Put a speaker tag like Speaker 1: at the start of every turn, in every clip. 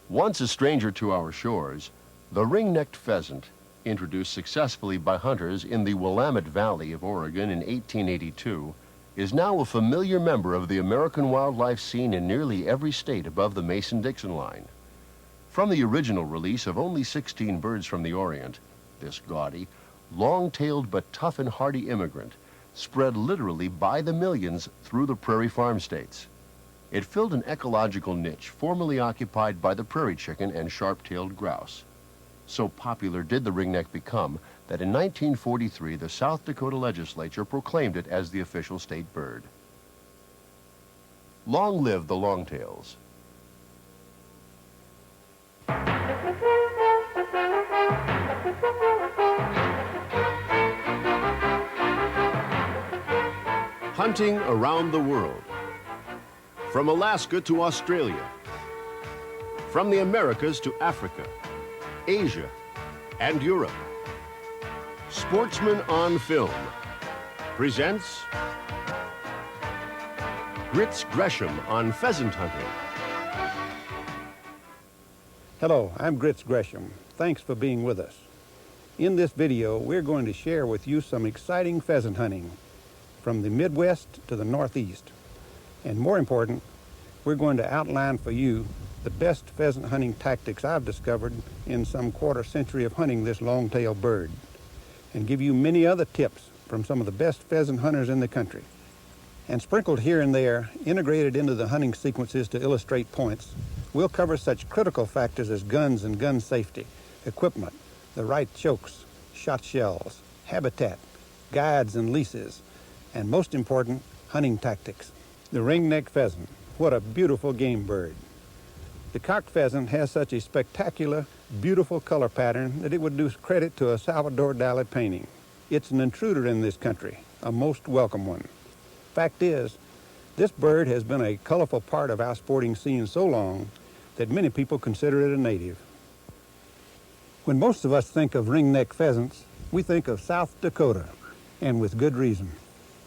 Speaker 1: Once a stranger to our shores, the ring-necked pheasant, introduced successfully by hunters in the Willamette Valley of Oregon in 1882, is now a familiar member of the American wildlife scene in nearly every state above the Mason-Dixon line. From the original release of only 16 birds from the Orient, this gaudy, long-tailed but tough and hardy immigrant spread literally by the millions through the prairie farm states. It filled an ecological niche formerly occupied by the prairie chicken and sharp-tailed grouse. So popular did the ringneck become that in 1943 the South Dakota legislature proclaimed it as the official state bird. Long live the longtails. Hunting around the world. From Alaska to Australia. From the Americas to Africa, Asia, and Europe. Sportsman on Film presents Gresham on pheasant hunting.
Speaker 2: Hello, I'm Gresham. Thanks for being with us. In this video, we're going to share with you some exciting pheasant hunting from the Midwest to the Northeast. And more important, we're going to outline for you the best pheasant hunting tactics I've discovered in some quarter century of hunting this long-tailed bird, and give you many other tips from some of the best pheasant hunters in the country. And sprinkled here and there, integrated into the hunting sequences to illustrate points, we'll cover such critical factors as guns and gun safety, equipment, the right chokes, shot shells, habitat, guides and leases, and most important, hunting tactics. The ring-necked pheasant, what a beautiful game bird. The cocked pheasant has such a spectacular, beautiful color pattern that it would do credit to a Salvador Dali painting. It's an intruder in this country, a most welcome one. Fact is, this bird has been a colorful part of our sporting scene so long that many people consider it a native. When most of us think of ring-necked pheasants, we think of South Dakota, and with good reason.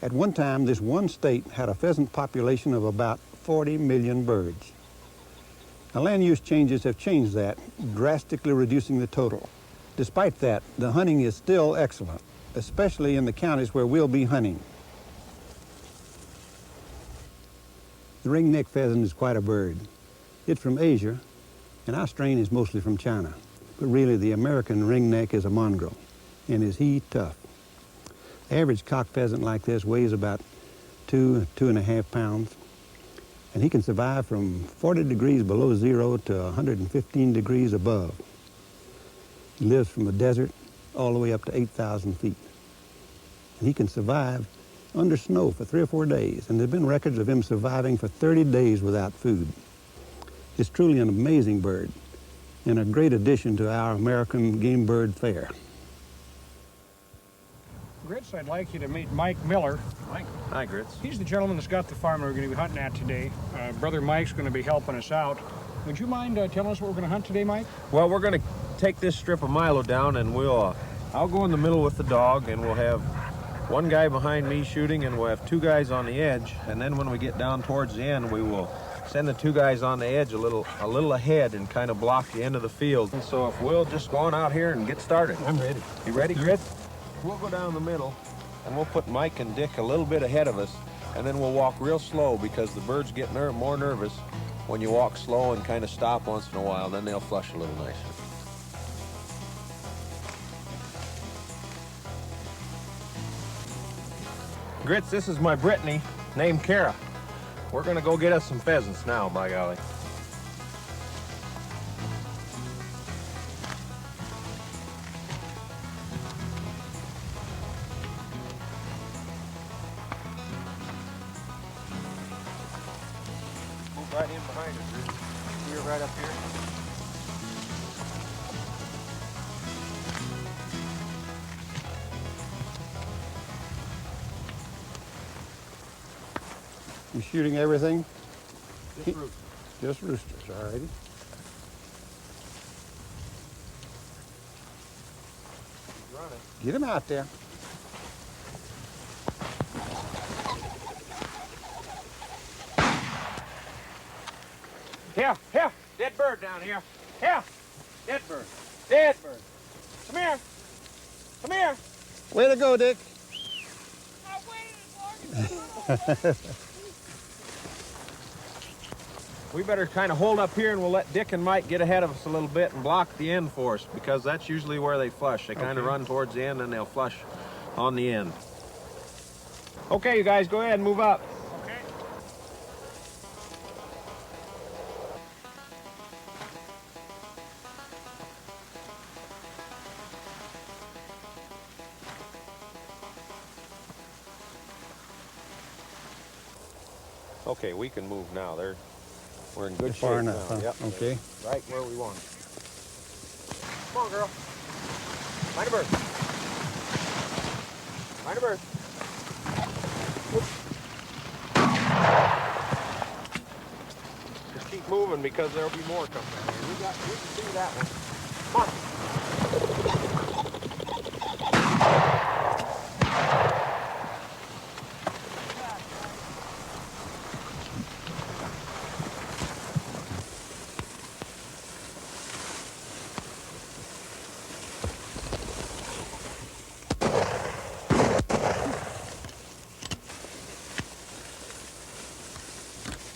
Speaker 2: At one time, this one state had a pheasant population of about 40 million birds. Now, land use changes have changed that, drastically reducing the total. Despite that, the hunting is still excellent, especially in the counties where we'll be hunting. The ring-necked pheasant is quite a bird. It's from Asia, and our strain is mostly from China. But really, the American ringneck is a mongrel, and is he tough. The average cock pheasant like this weighs about 2.5 pounds, and he can survive from 40 degrees below zero to 115 degrees above. He lives from the desert all the way up to 8,000 feet. And he can survive under snow for 3 or 4 days, and there have been records of him surviving for 30 days without food. It's truly an amazing bird, and a great addition to our American game bird fare.
Speaker 3: Grits, I'd like you to meet Mike Miller. Mike.
Speaker 4: Hi, Grits.
Speaker 3: He's the gentleman that's got the farm we're going to be hunting at today. Brother Mike's going to be helping us out. Would you mind telling us what we're going to hunt today, Mike?
Speaker 4: Well, we're going to take this strip of milo down, and I'll go in the middle with the dog, and we'll have one guy behind me shooting, and we'll have 2 guys on the edge. And then when we get down towards the end, we will send the 2 guys on the edge a little ahead and kind of block the end of the field. And so if we'll just go on out here and get started.
Speaker 3: I'm ready.
Speaker 4: You ready, Grits? We'll go down the middle, and we'll put Mike and Dick a little bit ahead of us, and then we'll walk real slow because the birds get more nervous when you walk slow and kind of stop once in a while. Then they'll flush a little nicer. Grits, this is my Brittany, named Kara. We're going to go get us some pheasants now, by golly. Right in behind us, Bruce. You're right up here.
Speaker 2: You shooting everything?
Speaker 4: Just roosters.
Speaker 2: Just roosters, all righty.
Speaker 4: Running.
Speaker 2: Get him out there.
Speaker 3: Here, here.
Speaker 4: Dead bird down here. Here. Dead bird. Dead bird. Come here. Come here.
Speaker 2: Way to go, Dick.
Speaker 3: I waited as long as
Speaker 4: We better kind of hold up here and we'll let Dick and Mike get ahead of us a little bit and block the end for us, because that's usually where they flush. They kind of run towards the end and they'll flush on the end. Okay, you guys, go ahead and move up.
Speaker 3: Okay.
Speaker 4: Okay, we can move now. We're in good shape
Speaker 2: Far enough,
Speaker 4: now.
Speaker 2: huh?
Speaker 4: Yep.
Speaker 2: Okay.
Speaker 4: Right where we want. Come on, girl. Find a bird. Find a bird. Just keep moving because there'll be more coming down here. We can see that one. Come on.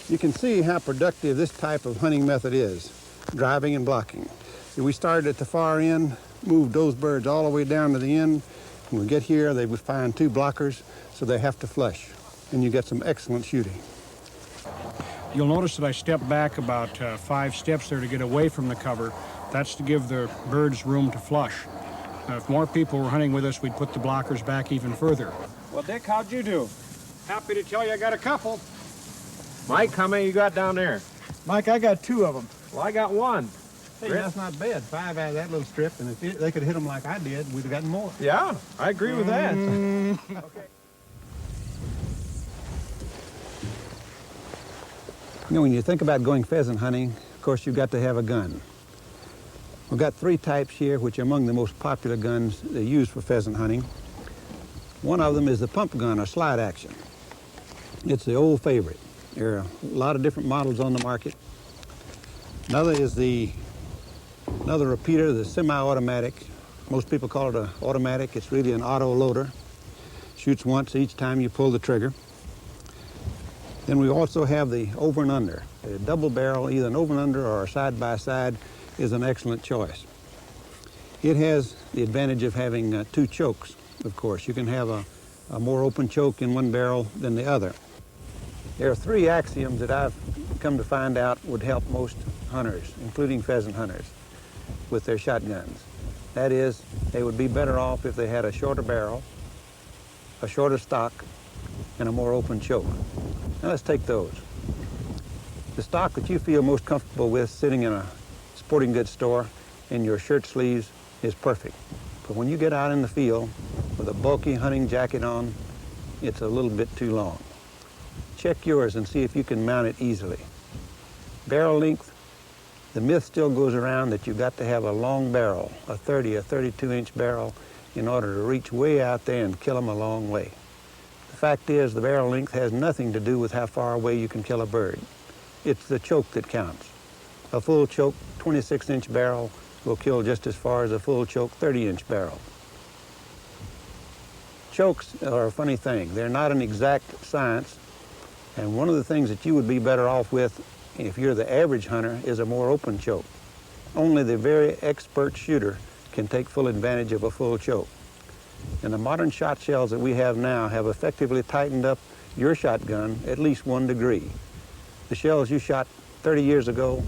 Speaker 2: You can see how productive this type of hunting method is, driving and blocking. We started at the far end, moved those birds all the way down to the end. When we get here, they would find two blockers, so they have to flush, and you get some excellent shooting.
Speaker 3: You'll notice that I stepped back about 5 steps there to get away from the cover. That's to give the birds room to flush. If more people were hunting with us, we'd put the blockers back even further.
Speaker 4: Well, Dick, how'd you do?
Speaker 3: Happy to tell you I got a couple.
Speaker 4: Mike, how many you got down there?
Speaker 3: Mike, I got 2 of them.
Speaker 4: Well, I got 1.
Speaker 2: Hey, that's not bad. 5 out of that little strip, and if they could hit them like I did, we'd have gotten more.
Speaker 4: Yeah, I agree with that.
Speaker 3: Okay.
Speaker 2: You know, when you think about going pheasant hunting, of course, you've got to have a gun. We've got 3 types here, which are among the most popular guns they use for pheasant hunting. One of them is the pump gun, or slide action. It's the old favorite. There are a lot of different models on the market. Another is another repeater, the semi-automatic. Most people call it an automatic. It's really an auto loader. Shoots once each time you pull the trigger. Then we also have the over and under. A double barrel, either an over and under or a side by side, is an excellent choice. It has the advantage of having 2 chokes, of course. You can have a more open choke in one barrel than the other. There are 3 axioms that I've come to find out would help most hunters, including pheasant hunters, with their shotguns. That is, they would be better off if they had a shorter barrel, a shorter stock, and a more open choke. Now let's take those. The stock that you feel most comfortable with sitting in a sporting goods store in your shirt sleeves is perfect. But when you get out in the field with a bulky hunting jacket on, it's a little bit too long. Check yours and see if you can mount it easily. Barrel length, the myth still goes around that you've got to have a long barrel, a 30 or 32-inch barrel, in order to reach way out there and kill them a long way. The fact is, the barrel length has nothing to do with how far away you can kill a bird. It's the choke that counts. A full choke 26-inch barrel will kill just as far as a full choke 30-inch barrel. Chokes are a funny thing. They're not an exact science, and one of the things that you would be better off with if you're the average hunter is a more open choke. Only the very expert shooter can take full advantage of a full choke. And the modern shot shells that we have now have effectively tightened up your shotgun at least 1 degree. The shells you shot 30 years ago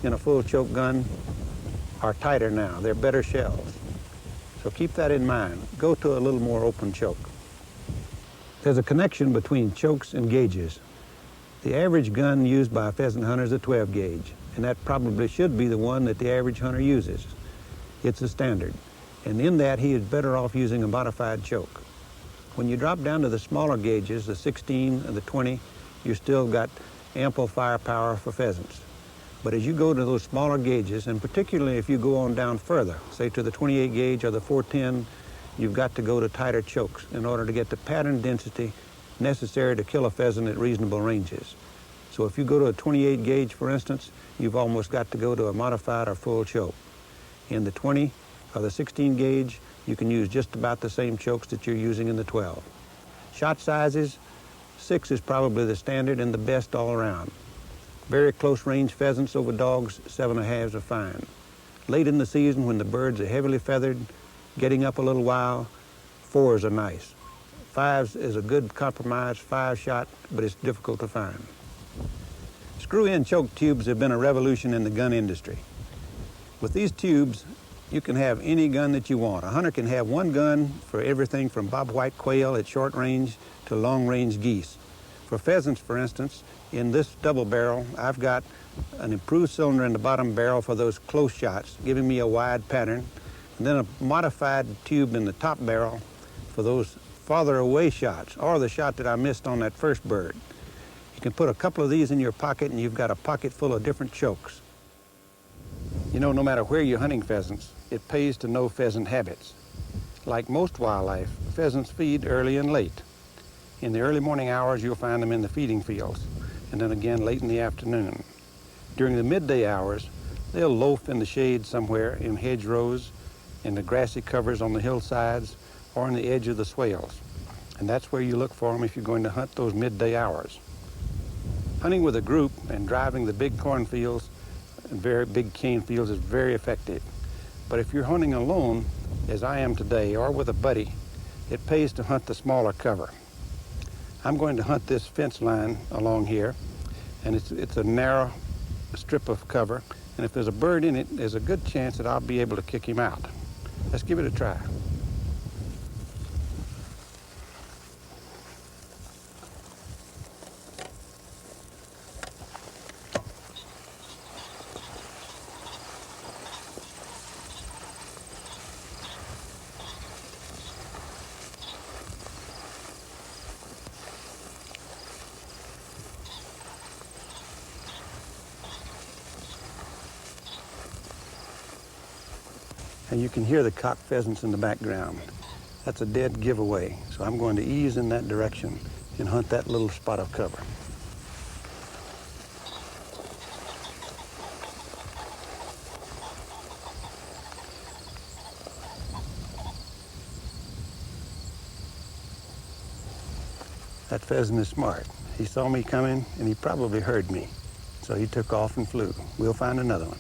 Speaker 2: in a full choke gun are tighter now. They're better shells. So keep that in mind. Go to a little more open choke. There's a connection between chokes and gauges. The average gun used by a pheasant hunter is a 12 gauge, and that probably should be the one that the average hunter uses. It's a standard, and in that he is better off using a modified choke. When you drop down to the smaller gauges, the 16 and the 20, you still got ample firepower for pheasants. But as you go to those smaller gauges, and particularly if you go on down further, say to the 28 gauge or the 410, you've got to go to tighter chokes in order to get the pattern density necessary to kill a pheasant at reasonable ranges. So if you go to a 28 gauge, for instance, you've almost got to go to a modified or full choke. In the 20 or the 16 gauge, you can use just about the same chokes that you're using in the 12. Shot sizes, 6 is probably the standard and the best all around. Very close range pheasants over dogs, 7.5s are fine. Late in the season when the birds are heavily feathered, getting up a little while, 4s are nice. 5s is a good compromise, 5 shot, but it's difficult to find. Screw-in choke tubes have been a revolution in the gun industry. With these tubes, you can have any gun that you want. A hunter can have one gun for everything from bobwhite quail at short range to long-range geese. For pheasants, for instance, in this double barrel, I've got an improved cylinder in the bottom barrel for those close shots, giving me a wide pattern, and then a modified tube in the top barrel for those farther away shots, or the shot that I missed on that first bird. You can put a couple of these in your pocket and you've got a pocket full of different chokes. You know, no matter where you're hunting pheasants, it pays to know pheasant habits. Like most wildlife, pheasants feed early and late. In the early morning hours, you'll find them in the feeding fields, and then again late in the afternoon. During the midday hours, they'll loaf in the shade somewhere in hedgerows, in the grassy covers on the hillsides, or on the edge of the swales. And that's where you look for them if you're going to hunt those midday hours. Hunting with a group and driving the big cornfields and very big cane fields is very effective. But if you're hunting alone, as I am today, or with a buddy, it pays to hunt the smaller cover. I'm going to hunt this fence line along here, and it's a narrow strip of cover, and if there's a bird in it, there's a good chance that I'll be able to kick him out. Let's give it a try. And you can hear the cock pheasants in the background. That's a dead giveaway, so I'm going to ease in that direction and hunt that little spot of cover. That pheasant is smart. He saw me coming and he probably heard me, so he took off and flew. We'll find another one.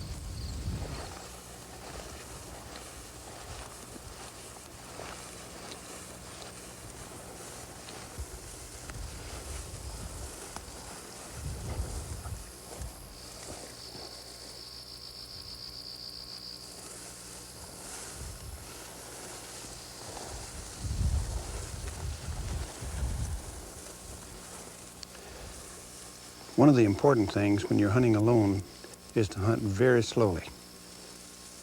Speaker 2: One of the important things when you're hunting alone is to hunt very slowly.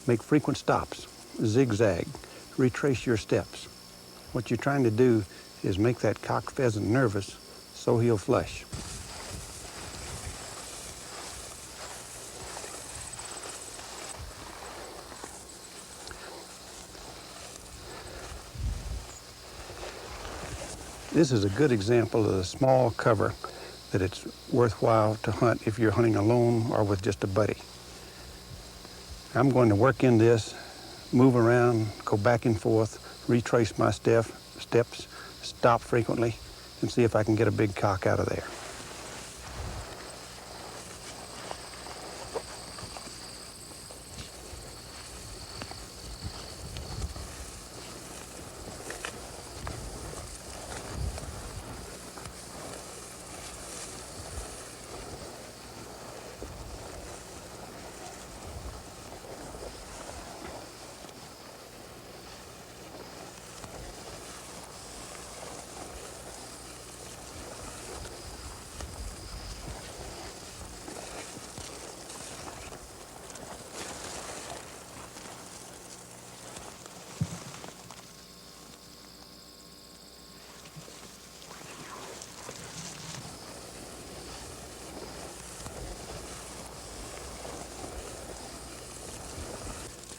Speaker 2: Make frequent stops, zigzag, retrace your steps. What you're trying to do is make that cock pheasant nervous so he'll flush. This is a good example of the small cover that it's worthwhile to hunt if you're hunting alone or with just a buddy. I'm going to work in this, move around, go back and forth, retrace my steps, stop frequently, and see if I can get a big cock out of there.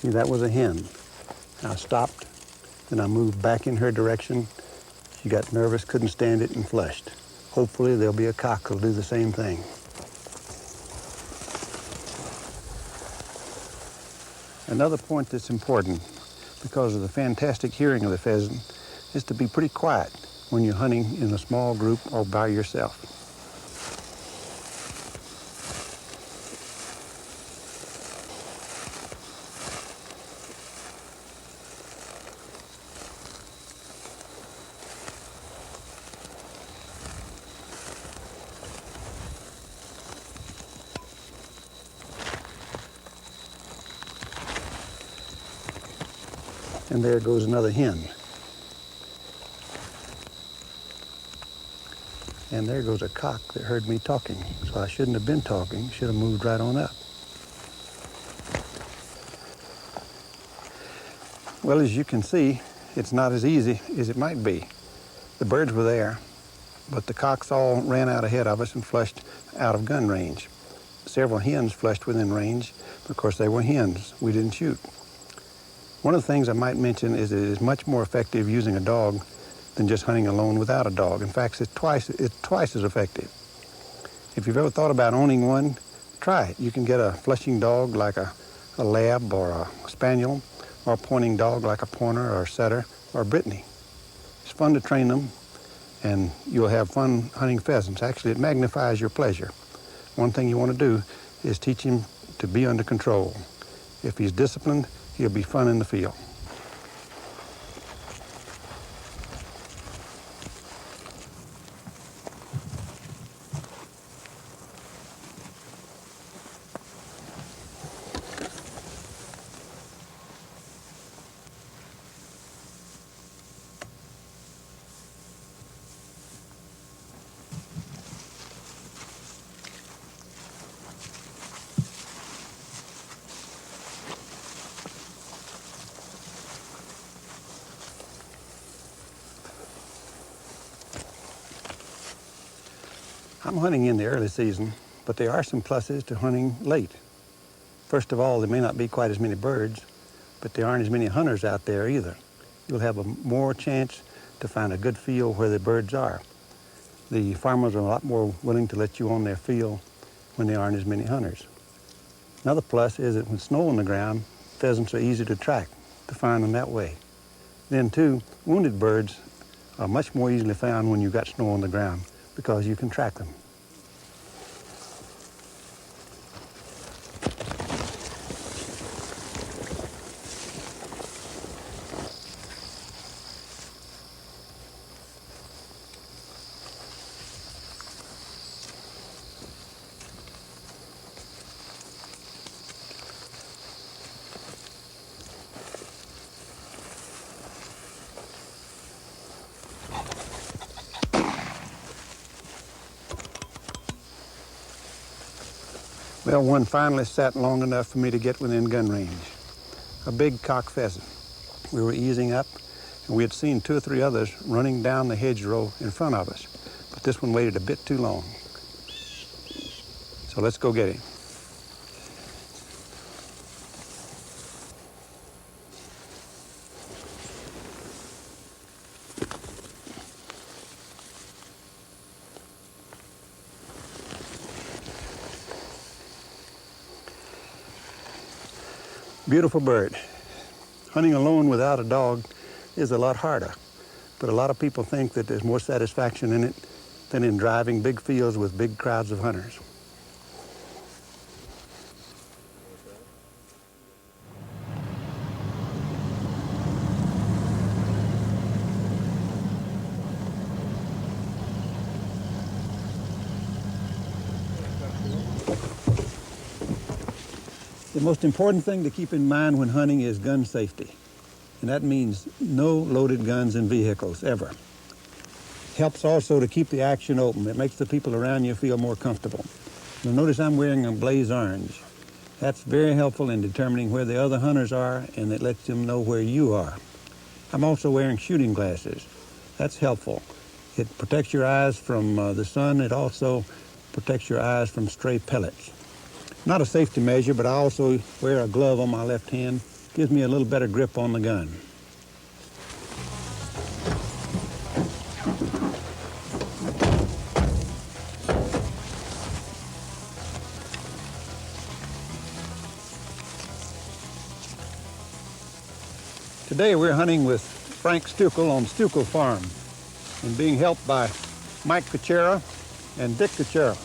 Speaker 2: See, that was a hen. I stopped, then I moved back in her direction. She got nervous, couldn't stand it, and flushed. Hopefully there'll be a cock who'll do the same thing. Another point that's important because of the fantastic hearing of the pheasant is to be pretty quiet when you're hunting in a small group or by yourself. And there goes another hen. And there goes a cock that heard me talking. So I shouldn't have been talking, should have moved right on up. Well, as you can see, it's not as easy as it might be. The birds were there, but the cocks all ran out ahead of us and flushed out of gun range. Several hens flushed within range. Of course, they were hens. We didn't shoot. One of the things I might mention is it is much more effective using a dog than just hunting alone without a dog. In fact, it's twice as effective. If you've ever thought about owning one, try it. You can get a flushing dog like a lab or a spaniel, or a pointing dog like a pointer or a setter or a Brittany. It's fun to train them, and you'll have fun hunting pheasants. Actually, it magnifies your pleasure. One thing you want to do is teach him to be under control. If he's disciplined, he'll be fun in the field. I'm hunting in the early season, but there are some pluses to hunting late. First of all, there may not be quite as many birds, but there aren't as many hunters out there either. You'll have a more chance to find a good field where the birds are. The farmers are a lot more willing to let you on their field when there aren't as many hunters. Another plus is that when snow on the ground, pheasants are easy to track, to find them that way. Then too, wounded birds are much more easily found when you've got snow on the ground because you can track them. Well, one finally sat long enough for me to get within gun range. A big cock pheasant. We were easing up, and we had seen 2 or 3 others running down the hedgerow in front of us, but this one waited a bit too long. So let's go get him. Beautiful bird. Hunting alone without a dog is a lot harder, but a lot of people think that there's more satisfaction in it than in driving big fields with big crowds of hunters. The most important thing to keep in mind when hunting is gun safety. And that means no loaded guns in vehicles, ever. Helps also to keep the action open. It makes the people around you feel more comfortable. You'll notice I'm wearing a blaze orange. That's very helpful in determining where the other hunters are, and it lets them know where you are. I'm also wearing shooting glasses. That's helpful. It protects your eyes from the sun. It also protects your eyes from stray pellets. Not a safety measure, but I also wear a glove on my left hand. Gives me a little better grip on the gun. Today we're hunting with Frank Stuckel on Stuckel Farm and being helped by Mike Kuchera and Dick Kuchera.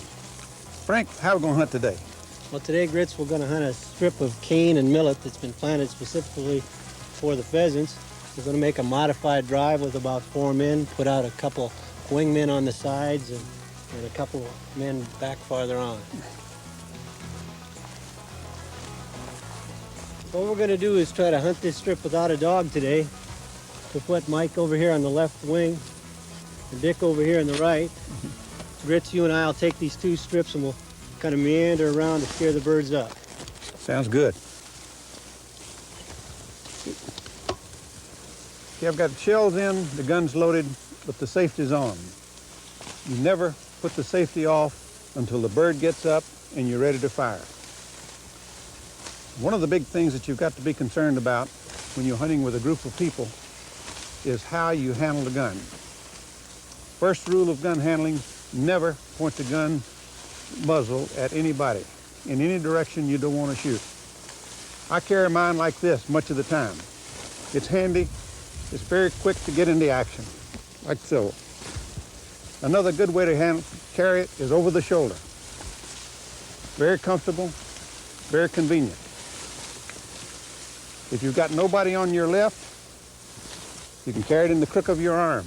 Speaker 2: Frank, how are we going to hunt today?
Speaker 5: Well, today, Grits, we're going to hunt a strip of cane and millet that's been planted specifically for the pheasants. We're going to make a modified drive with about 4 men, put out a couple wingmen on the sides and a couple of men back farther on. What we're going to do is try to hunt this strip without a dog today. We'll put Mike over here on the left wing and Dick over here on the right. Grits, you and I will take these 2 strips and we'll kind of meander around to scare the birds up.
Speaker 2: Sounds good. Okay, I've got the shells in, the gun's loaded, but the safety's on. You never put the safety off until the bird gets up and you're ready to fire. One of the big things that you've got to be concerned about when you're hunting with a group of people is how you handle the gun. First rule of gun handling, never point the gun muzzle at anybody in any direction you don't want to shoot. I carry mine like this much of the time. It's handy, it's very quick to get into action, like so. Another good way to carry it is over the shoulder. Very comfortable, very convenient. If you've got nobody on your left, you can carry it in the crook of your arm,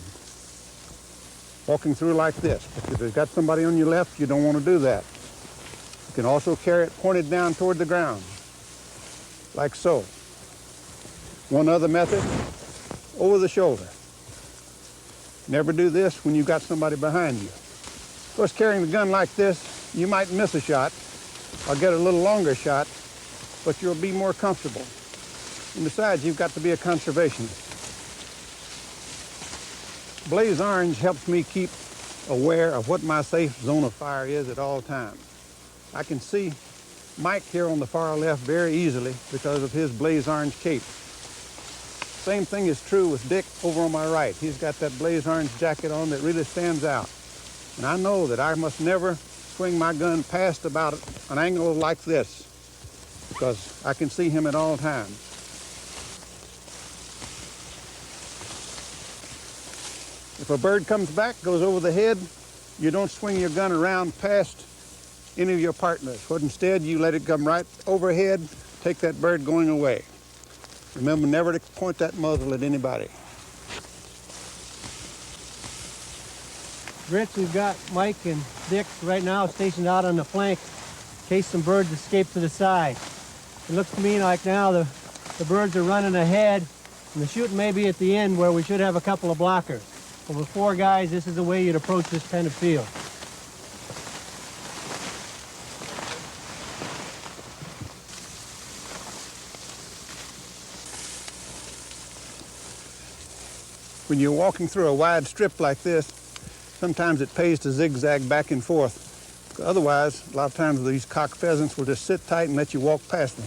Speaker 2: walking through like this. But if you've got somebody on your left, you don't want to do that. You can also carry it pointed down toward the ground, like so. One other method, over the shoulder. Never do this when you've got somebody behind you. Of course, carrying the gun like this, you might miss a shot or get a little longer shot, but you'll be more comfortable. And besides, you've got to be a conservationist. Blaze orange helps me keep aware of what my safe zone of fire is at all times. I can see Mike here on the far left very easily because of his blaze orange cape. Same thing is true with Dick over on my right. He's got that blaze orange jacket on that really stands out. And I know that I must never swing my gun past about an angle like this because I can see him at all times. If a bird comes back, goes over the head, you don't swing your gun around past any of your partners, but instead you let it come right overhead, take that bird going away. Remember never to point that muzzle at anybody.
Speaker 5: Grits, we've got Mike and Dick right now stationed out on the flank in case some birds escape to the side. It looks to me like now the birds are running ahead and the shooting may be at the end where we should have a couple of blockers. But with 4 guys, this is the way you'd approach this kind of field.
Speaker 2: When you're walking through a wide strip like this, sometimes it pays to zigzag back and forth. Otherwise, a lot of times these cock pheasants will just sit tight and let you walk past them.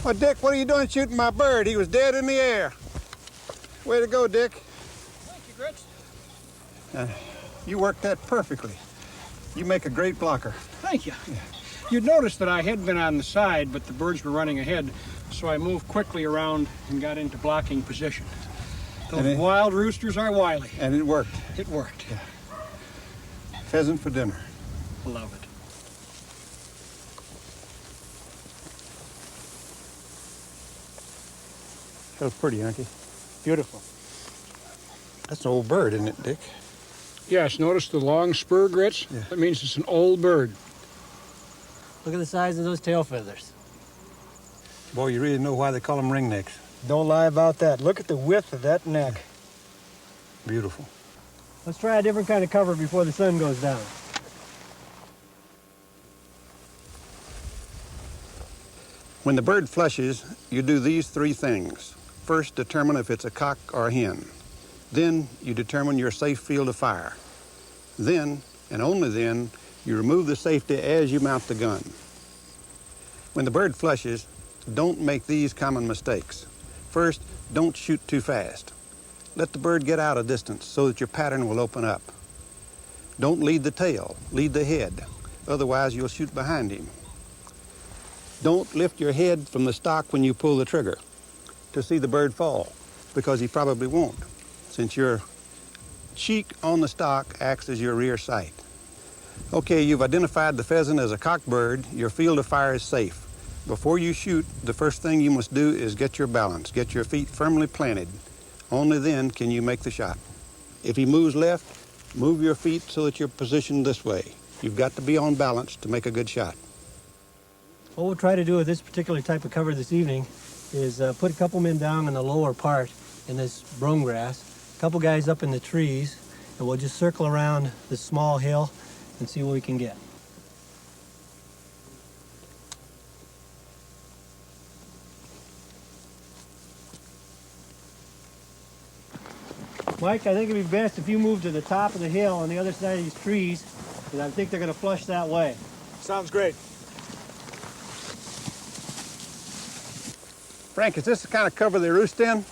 Speaker 2: Well, Dick, what are you doing shooting my bird? He was dead in the air. Way to go, Dick.
Speaker 3: Thank you, Grits.
Speaker 2: You worked that perfectly. You make a great blocker.
Speaker 3: Thank you. You'd noticed that I had been on the side, but the birds were running ahead, so I moved quickly around and got into blocking position. Those wild roosters are wily.
Speaker 2: And it worked.
Speaker 3: It worked.
Speaker 2: Yeah. Pheasant for dinner.
Speaker 3: Love it.
Speaker 2: That was pretty, aren't he?
Speaker 3: Beautiful.
Speaker 2: That's an old bird, isn't it, Dick?
Speaker 3: Yes, notice the long spur, Grits?
Speaker 2: Yeah.
Speaker 3: That means it's an old bird.
Speaker 5: Look at the size of those tail feathers.
Speaker 2: Boy, you really know why they call them ringnecks.
Speaker 6: Don't lie about that. Look at the width of that neck.
Speaker 2: Beautiful.
Speaker 5: Let's try a different kind of cover before the sun goes down.
Speaker 2: When the bird flushes, you do these three things. First, determine if it's a cock or a hen. Then, you determine your safe field of fire. Then, and only then, you remove the safety as you mount the gun. When the bird flushes, don't make these common mistakes. First, don't shoot too fast. Let the bird get out a distance so that your pattern will open up. Don't lead the tail, lead the head. Otherwise, you'll shoot behind him. Don't lift your head from the stock when you pull the trigger to see the bird fall, because he probably won't, since your cheek on the stock acts as your rear sight. Okay, you've identified the pheasant as a cock bird. Your field of fire is safe. Before you shoot, the first thing you must do is get your balance, get your feet firmly planted. Only then can you make the shot. If he moves left, move your feet so that you're positioned this way. You've got to be on balance to make a good shot.
Speaker 5: What we'll try to do with this particular type of cover this evening is put a couple men down in the lower part in this brome grass, a couple guys up in the trees, and we'll just circle around this small hill and see what we can get. Mike, I think it'd be best if you move to the top of the hill on the other side of these trees, because I think they're going to flush that way.
Speaker 3: Sounds great.
Speaker 2: Frank, is this the kind of cover they roost in?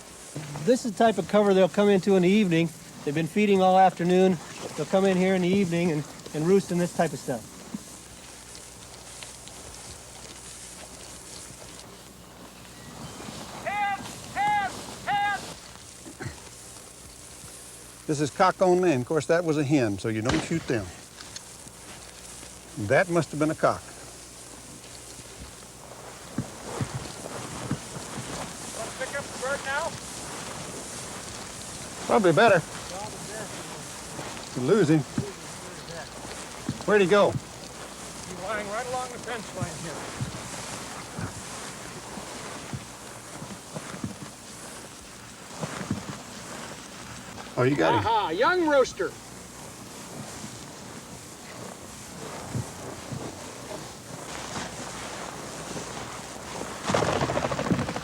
Speaker 5: This is the type of cover they'll come into in the evening. They've been feeding all afternoon. They'll come in here in the evening and roost in this type of stuff.
Speaker 2: This is cock only, and of course that was a hen, so you don't shoot them. That must have been a cock.
Speaker 3: Pick up the bird now?
Speaker 2: Probably better. You lose him. Where'd he go?
Speaker 3: He's lying right along the fence line here.
Speaker 2: Oh, you got him.
Speaker 3: Aha, young rooster.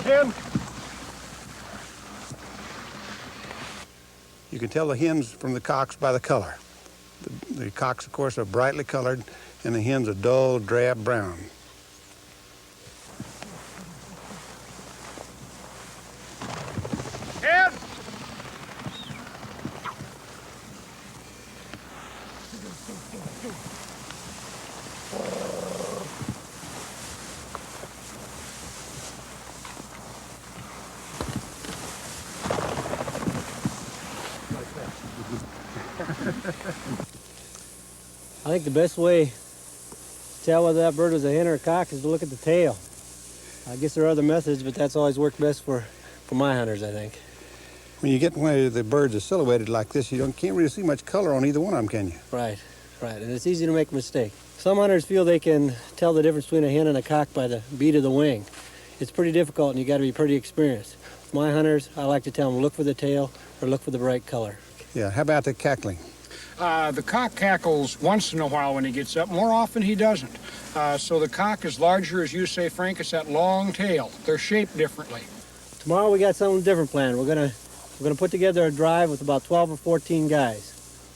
Speaker 2: Hen. You can tell the hens from the cocks by the color. The cocks, of course, are brightly colored, and the hens are dull, drab brown.
Speaker 3: Head.
Speaker 5: I think the best way to tell whether that bird was a hen or a cock is to look at the tail. I guess there are other methods, but that's always worked best for my hunters, I think.
Speaker 2: When you get where the birds are silhouetted like this, you can't really see much color on either one of them, can you?
Speaker 5: Right, and it's easy to make a mistake. Some hunters feel they can tell the difference between a hen and a cock by the beat of the wing. It's pretty difficult, and you got to be pretty experienced. My hunters, I like to tell them, look for the tail or look for the bright color.
Speaker 2: Yeah, how about the cackling?
Speaker 3: The cock cackles once in a while when he gets up. More often he doesn't. So the cock is larger, as you say, Frank. It's that long tail. They're shaped differently.
Speaker 5: Tomorrow we got something different planned. We're gonna put together a drive with about 12 or 14 guys.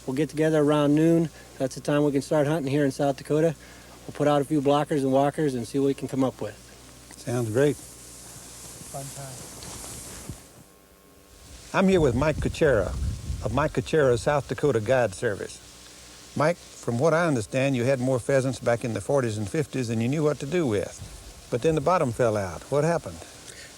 Speaker 5: We'll get together around noon. That's the time we can start hunting here in South Dakota. We'll put out a few blockers and walkers and see what we can come up with.
Speaker 2: Sounds great.
Speaker 5: Fun time.
Speaker 2: I'm here with Mike Kuchera of Mike Kuchera's South Dakota Guide Service. Mike, from what I understand, you had more pheasants back in the 40s and 50s than you knew what to do with. But then the bottom fell out. What happened?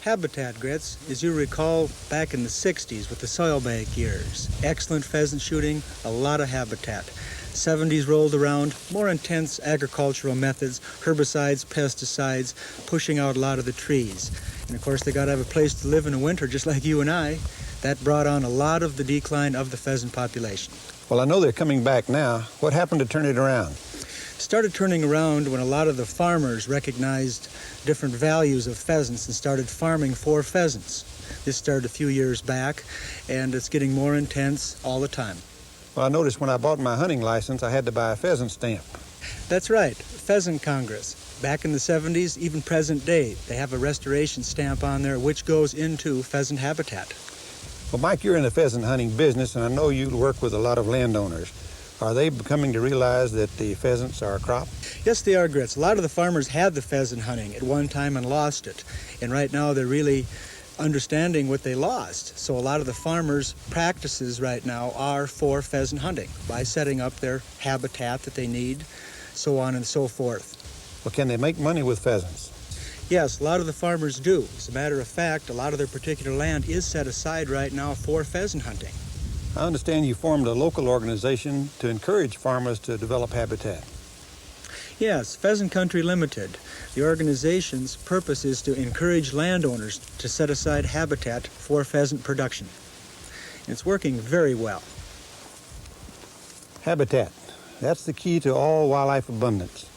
Speaker 6: Habitat, Grits. As you recall, back in the 60s with the soil bank years, excellent pheasant shooting, a lot of habitat. 70s rolled around, more intense agricultural methods, herbicides, pesticides, pushing out a lot of the trees. And of course, they got to have a place to live in the winter, just like you and I. That brought on a lot of the decline of the pheasant population.
Speaker 2: Well, I know they're coming back now. What happened to turn it around?
Speaker 6: Started turning around when a lot of the farmers recognized different values of pheasants and started farming for pheasants. This started a few years back, and it's getting more intense all the time.
Speaker 2: Well, I noticed when I bought my hunting license, I had to buy a pheasant stamp.
Speaker 6: That's right, Pheasant Congress. Back in the 70s, even present day, they have a restoration stamp on there which goes into pheasant habitat.
Speaker 2: Well, Mike, you're in the pheasant hunting business, and I know you work with a lot of landowners. Are they coming to realize that the pheasants are a crop?
Speaker 6: Yes, they are, Grits. A lot of the farmers had the pheasant hunting at one time and lost it. And right now they're really understanding what they lost. So a lot of the farmers' practices right now are for pheasant hunting by setting up their habitat that they need, so on and so forth.
Speaker 2: Well, can they make money with pheasants?
Speaker 6: Yes, a lot of the farmers do. As a matter of fact, a lot of their particular land is set aside right now for pheasant hunting.
Speaker 2: I understand you formed a local organization to encourage farmers to develop habitat.
Speaker 6: Yes, Pheasant Country Limited. The organization's purpose is to encourage landowners to set aside habitat for pheasant production. And it's working very well.
Speaker 2: Habitat. That's the key to all wildlife abundance.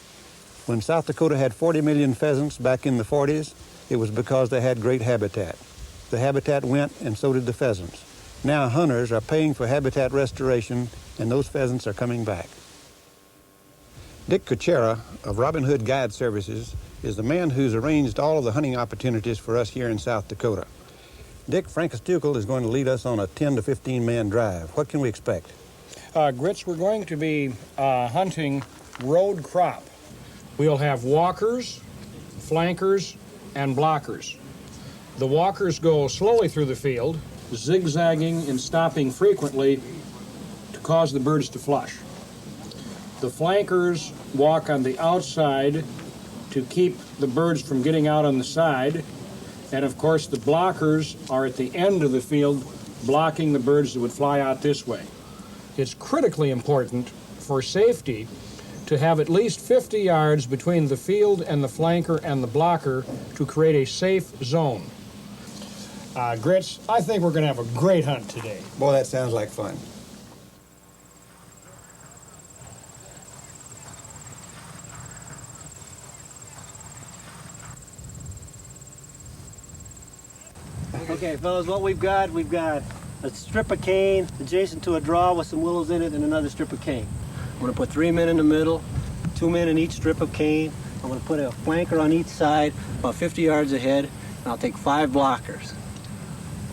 Speaker 2: When South Dakota had 40 million pheasants back in the 40s, it was because they had great habitat. The habitat went, and so did the pheasants. Now hunters are paying for habitat restoration, and those pheasants are coming back. Dick Kuchera of Robin Hood Guide Services is the man who's arranged all of the hunting opportunities for us here in South Dakota. Dick, Frank Stukel is going to lead us on a 10 to 15 man drive. What can we expect?
Speaker 3: Grits, we're going to be hunting road crop. We'll have walkers, flankers, and blockers. The walkers go slowly through the field, zigzagging and stopping frequently to cause the birds to flush. The flankers walk on the outside to keep the birds from getting out on the side. And of course, the blockers are at the end of the field, blocking the birds that would fly out this way. It's critically important for safety to have at least 50 yards between the field and the flanker and the blocker to create a safe zone. Grits, I think we're going to have a great hunt today.
Speaker 2: Boy, that sounds like fun.
Speaker 5: Okay, fellas, what we've got a strip of cane adjacent to a draw with some willows in it and another strip of cane. I'm going to put 3 men in the middle, 2 men in each strip of cane. I'm going to put a flanker on each side, about 50 yards ahead, and I'll take 5 blockers.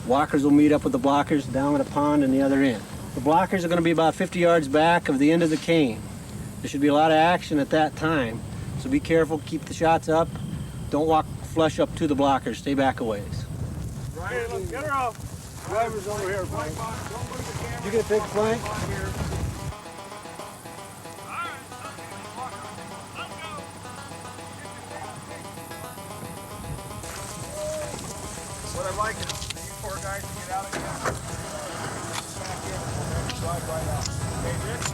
Speaker 5: Walkers will meet up with the blockers down at a pond in the other end. The blockers are going to be about 50 yards back of the end of the cane. There should be a lot of action at that time, so be careful, keep the shots up. Don't walk flush up to the blockers, stay back a ways.
Speaker 3: Ryan, let's get her off. Driver's over here, Frank.
Speaker 5: You get a big flank?
Speaker 4: What I like is these 4 guys to get out again. Back in and drive right out. Okay, Rich?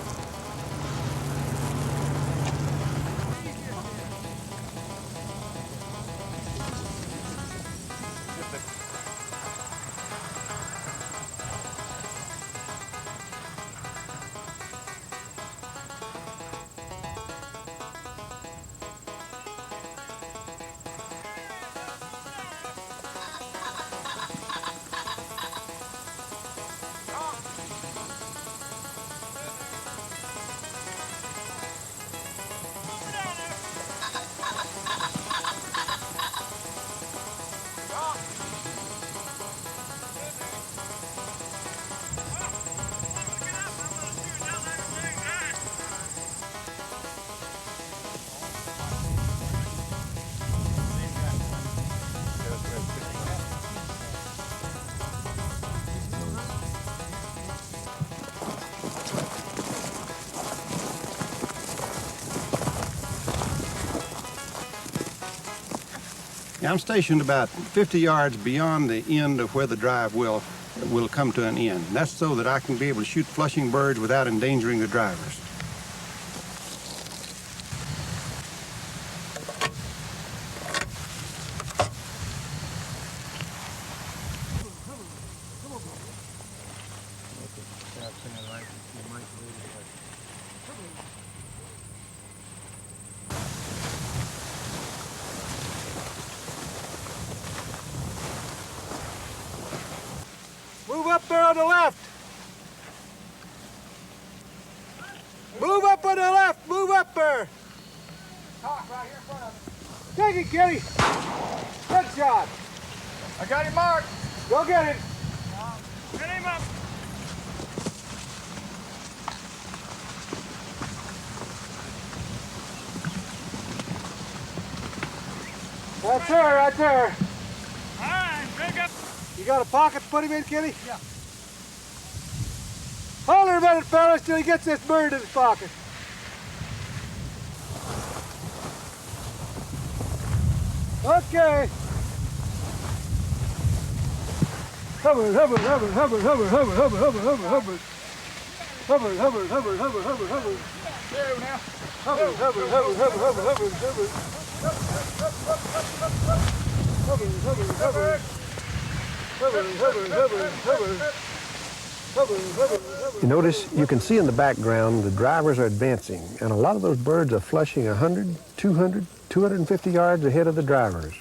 Speaker 2: I'm stationed about 50 yards beyond the end of where the drive will come to an end. And that's so that I can be able to shoot flushing birds without endangering the drivers.
Speaker 5: Move up there on the left. Move up on the left. Move up there. Take it, Kitty. Good shot.
Speaker 7: I got him marked.
Speaker 5: Go get him.
Speaker 7: Get him up.
Speaker 5: That's her, right there.
Speaker 7: All right, pick up.
Speaker 5: You got a pocket to put him in, Kitty? Yeah. Hold her a minute, fellas, till he gets this bird in his pocket. Okay. Hubbard, Hubbard, Hubbard, Hubbard, Hubbard, Hubbard, Hubbard, Hubbard, Hubbard, Hubbard. Hubbard, Hubbard, Hubbard, Hubbard, Hubbard, Hubbard.
Speaker 7: There now.
Speaker 5: Hubbard, Hubbard, Hubbard, Hubbard, Hubbard, Hubbard, Hubbard. Hubbard, Hubbard, Hubbard. Hubbard, Hubbard, Hubbard, Hubbard. You notice, you can see in the background the drivers are advancing, and a lot of those birds are flushing 100, 200, 250 yards ahead of the drivers.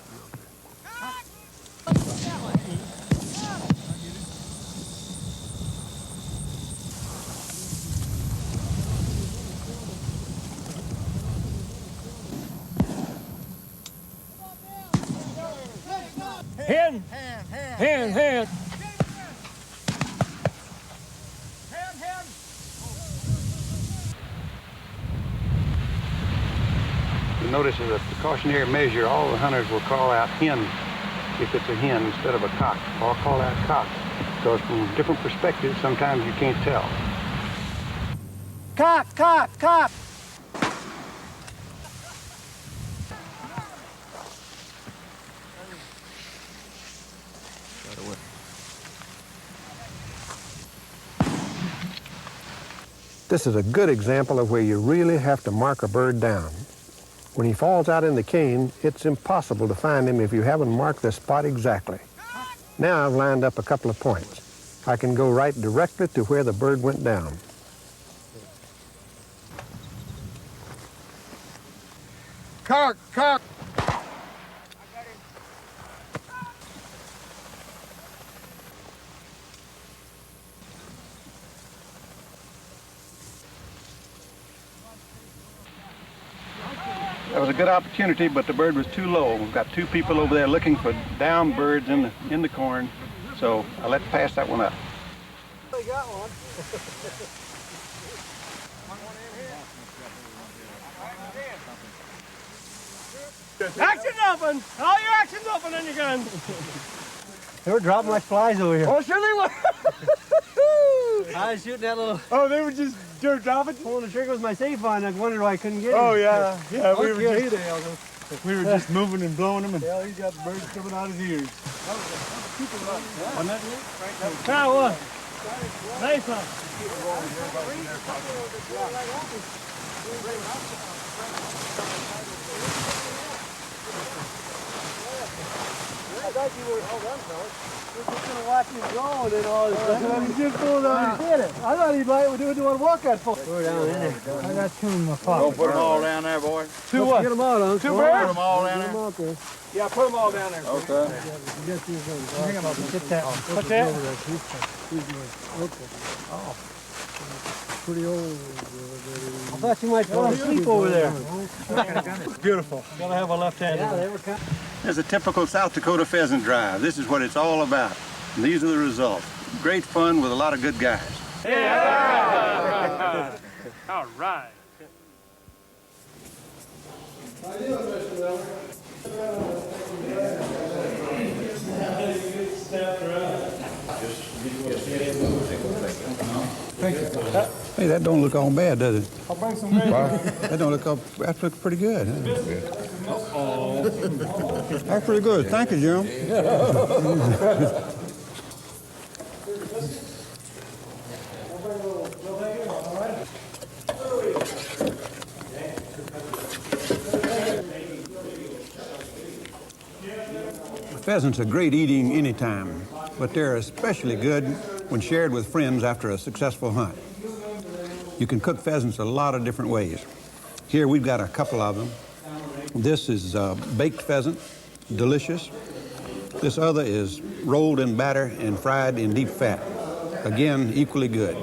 Speaker 3: Hand. Hand, hand.
Speaker 2: You'll notice as a precautionary measure, all the hunters will call out hen if it's a hen instead of a cock. Or call out cock, because from different perspectives, sometimes you can't tell. Cock, cock, cock! This is a good example of where you really have to mark a bird down. When he falls out in the cane, it's impossible to find him if you haven't marked the spot exactly. Now I've lined up a couple of points. I can go right directly to where the bird went down.
Speaker 7: Cock, cock.
Speaker 2: That was a good opportunity, but the bird was too low. We've got two people over there looking for down birds in the corn, so I let pass that one up.
Speaker 5: I got one.
Speaker 7: Action's open. All your action's open on your gun.
Speaker 5: They were dropping like flies over here.
Speaker 7: Oh, sure they were.
Speaker 5: I was shooting that little,
Speaker 7: Oh, they were just dropping.
Speaker 5: pulling the trigger with my safe on. I wondered why I couldn't get him.
Speaker 7: Oh yeah, yeah. We were
Speaker 5: Okay.
Speaker 7: just moving and blowing them. And
Speaker 5: Yeah, he's got birds coming out his ears.
Speaker 7: Now what? Nice one.
Speaker 5: I thought you were, hold on, fellas. We're just going to watch him go and then all of a sudden.
Speaker 7: He just pulled out.
Speaker 5: He did it. I thought he might do a walk that far. We're down in there. I got two in my pocket.
Speaker 7: Don't put them all down there, boy.
Speaker 5: Two what? Get them out, Uncle.
Speaker 7: Two birds? Put them all down
Speaker 5: Get them
Speaker 7: there.
Speaker 5: out there.
Speaker 7: Yeah, put them all down there. Okay.
Speaker 5: Get these ones. Get that one.
Speaker 7: What's that?
Speaker 5: Okay. Oh. Pretty old. I thought you might fall asleep over there.
Speaker 7: Beautiful.
Speaker 5: Gotta have a left hand. Yeah, they were kind of...
Speaker 2: There's a typical South Dakota pheasant drive. This is what it's all about. And these are the results. Great fun with a lot of good guys.
Speaker 7: Yeah. All right.
Speaker 2: Hey, that don't look all bad, does it?
Speaker 7: I'll bring some gravy.
Speaker 2: That don't look all, that looks pretty good. That's pretty good. Thank you, Jim. Pheasants are great eating anytime, but they're especially good when shared with friends after a successful hunt. You can cook pheasants a lot of different ways. Here we've got a couple of them. This is baked pheasant, delicious. This other is rolled in batter and fried in deep fat. Again, equally good.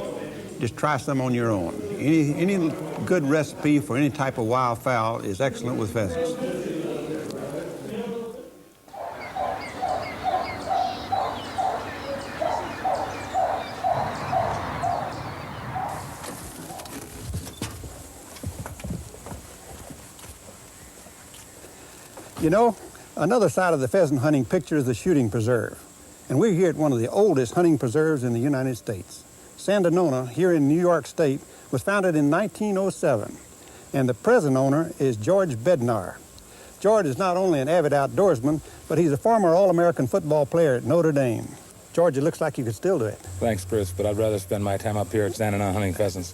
Speaker 2: Just try some on your own. Any good recipe for any type of wild fowl is excellent with pheasants. You know, another side of the pheasant hunting picture is the shooting preserve. And we're here at one of the oldest hunting preserves in the United States. Sandinona, here in New York State, was founded in 1907. And the present owner is George Bednar. George is not only an avid outdoorsman, but he's a former All-American football player at Notre Dame. George, it looks like you could still do it.
Speaker 8: Thanks, Chris, but I'd rather spend my time up here at Sandinona hunting pheasants.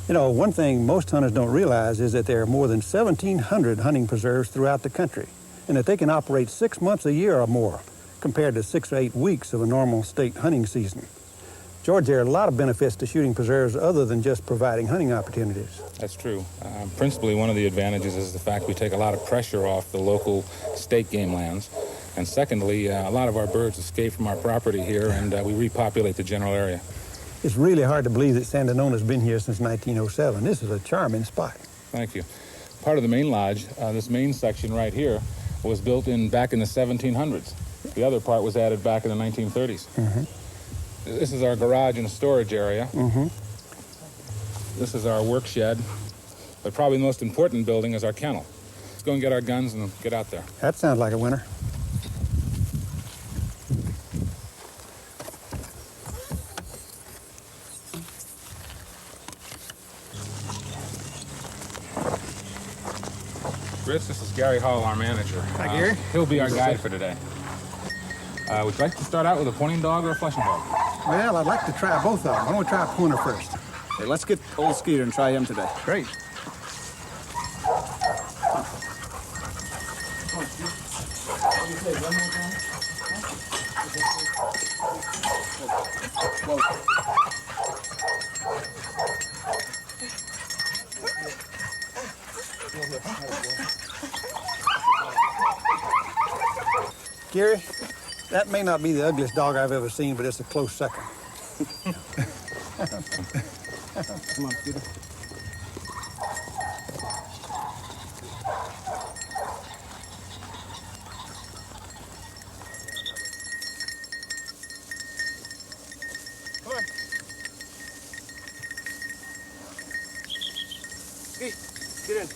Speaker 2: You know, one thing most hunters don't realize is that there are more than 1,700 hunting preserves throughout the country, and that they can operate 6 months a year or more, compared to 6 or 8 weeks of a normal state hunting season. George, there are a lot of benefits to shooting preserves other than just providing hunting opportunities.
Speaker 8: That's true. Principally, one of the advantages is the fact we take a lot of pressure off the local state game lands. And secondly, a lot of our birds escape from our property here, and we repopulate the general area.
Speaker 2: It's really hard to believe that Sandinona's been here since 1907. This is a charming spot.
Speaker 8: Thank you. Part of the main lodge, this main section right here, was built back in the 1700s. The other part was added back in the 1930s.
Speaker 2: Mm-hmm.
Speaker 8: This is our garage and storage area.
Speaker 2: Mm-hmm.
Speaker 8: This is our work shed. But probably the most important building is our kennel. Let's go and get our guns and get out there.
Speaker 2: That sounds like a winner.
Speaker 8: Fritz, this is Gary Hall, our manager.
Speaker 2: Hi, Gary.
Speaker 8: He'll be our guide for today. Would you like to start out with a pointing dog or a fleshing dog?
Speaker 2: Well, I'd like to try both of them. Why don't we try a pointer first?
Speaker 9: Hey, let's get old Skeeter and try him today.
Speaker 2: Great. Gary, that may not be the ugliest dog I've ever seen, but it's a close second.
Speaker 9: Come on, Skeeter.
Speaker 2: Come on. Ski, get in.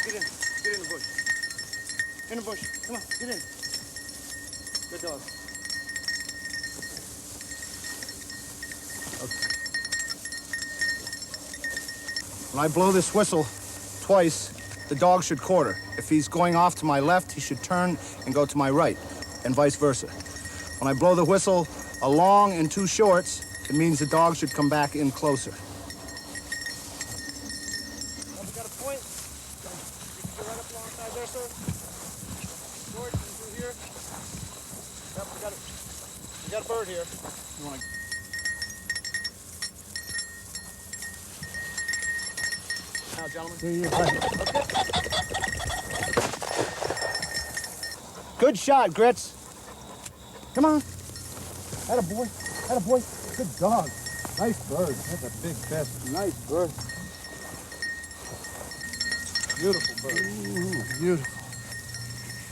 Speaker 2: Get in. Get in the bush. In the bush. Come on, get in. Good dog. Okay.
Speaker 9: When I blow this whistle twice, the dog should quarter. If he's going off to my left, he should turn and go to my right, and vice versa. When I blow the whistle a long and two shorts, it means the dog should come back in closer.
Speaker 7: We got a point. You can get right up alongside there, sir. George, you through here. Yep, we got a bird here. You want to... Now, gentlemen.
Speaker 9: Good shot, Grits.
Speaker 2: Come on. Atta boy. Atta boy. Good dog. Nice bird. That's a big pheasant. Nice bird.
Speaker 9: Beautiful bird.
Speaker 2: Ooh, beautiful.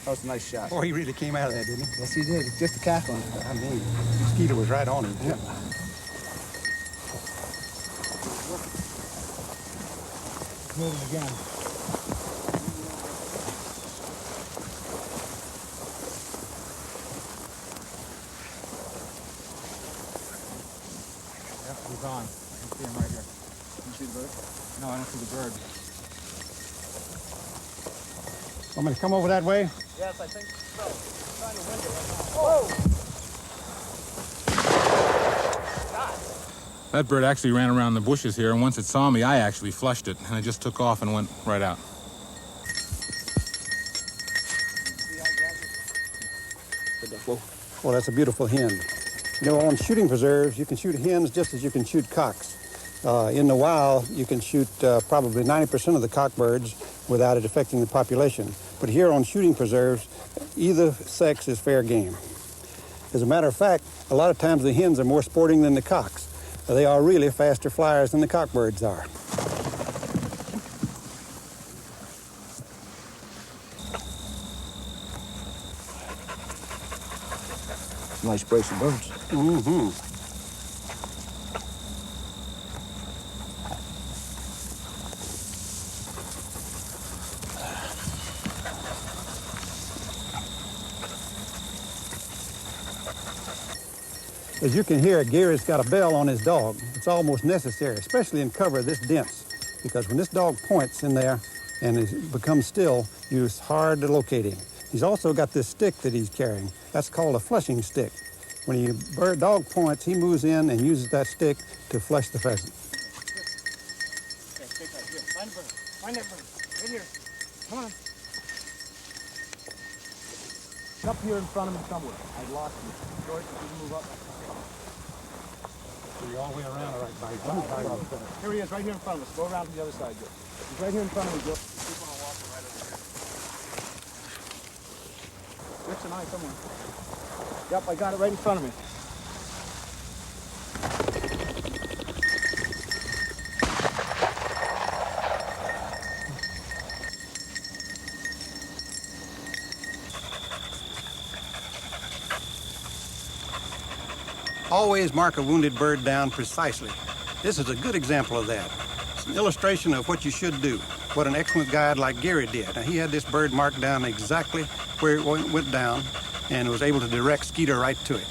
Speaker 9: That was a nice shot.
Speaker 2: Oh, he really came out of that, didn't he?
Speaker 9: Yes, he did. Just a calf on it.
Speaker 2: I mean, Skeeter was right on him, too.
Speaker 9: Yeah.
Speaker 2: Moving again.
Speaker 8: Yep, he's on. I can see him right here.
Speaker 9: You see the bird?
Speaker 8: No, I don't see the bird.
Speaker 2: Want me to come over that way?
Speaker 7: Yes, I think so. I'm trying to window right now. Whoa!
Speaker 8: That bird actually ran around the bushes here, and once it saw me, I actually flushed it, and it just took off and went right out.
Speaker 2: Well, that's a beautiful hen. You know, on shooting preserves, you can shoot hens just as you can shoot cocks. In the wild, you can shoot probably 90% of the cock birds without it affecting the population. But here on shooting preserves, either sex is fair game. As a matter of fact, a lot of times the hens are more sporting than the cocks. They are really faster flyers than the cockbirds are.
Speaker 9: Nice brace of birds.
Speaker 2: Mm-hmm. As you can hear, Gary's got a bell on his dog. It's almost necessary, especially in cover this dense, because when this dog points in there and it becomes still, it's hard to locate him. He's also got this stick that he's carrying. That's called a flushing stick. When your dog points, he moves in and uses that stick to flush the pheasant.
Speaker 7: Okay, stay tight. Here, find the bird. Find that bird. Right here. Come on. Up here in front of me somewhere. I lost you. George, you can move up.
Speaker 2: So you're all the way around, all right, buddy.
Speaker 7: Here he is, right here in front of us. Go around to the other side, Joe. He's right here in front of me, Joe. Keep on walking right over here. Rich and I, somewhere. Yep, I got it right in front of me.
Speaker 2: Always mark a wounded bird down precisely. This is a good example of that. It's an illustration of what you should do, what an excellent guide like Gary did. Now, he had this bird marked down exactly where it went down and was able to direct Skeeter right to it.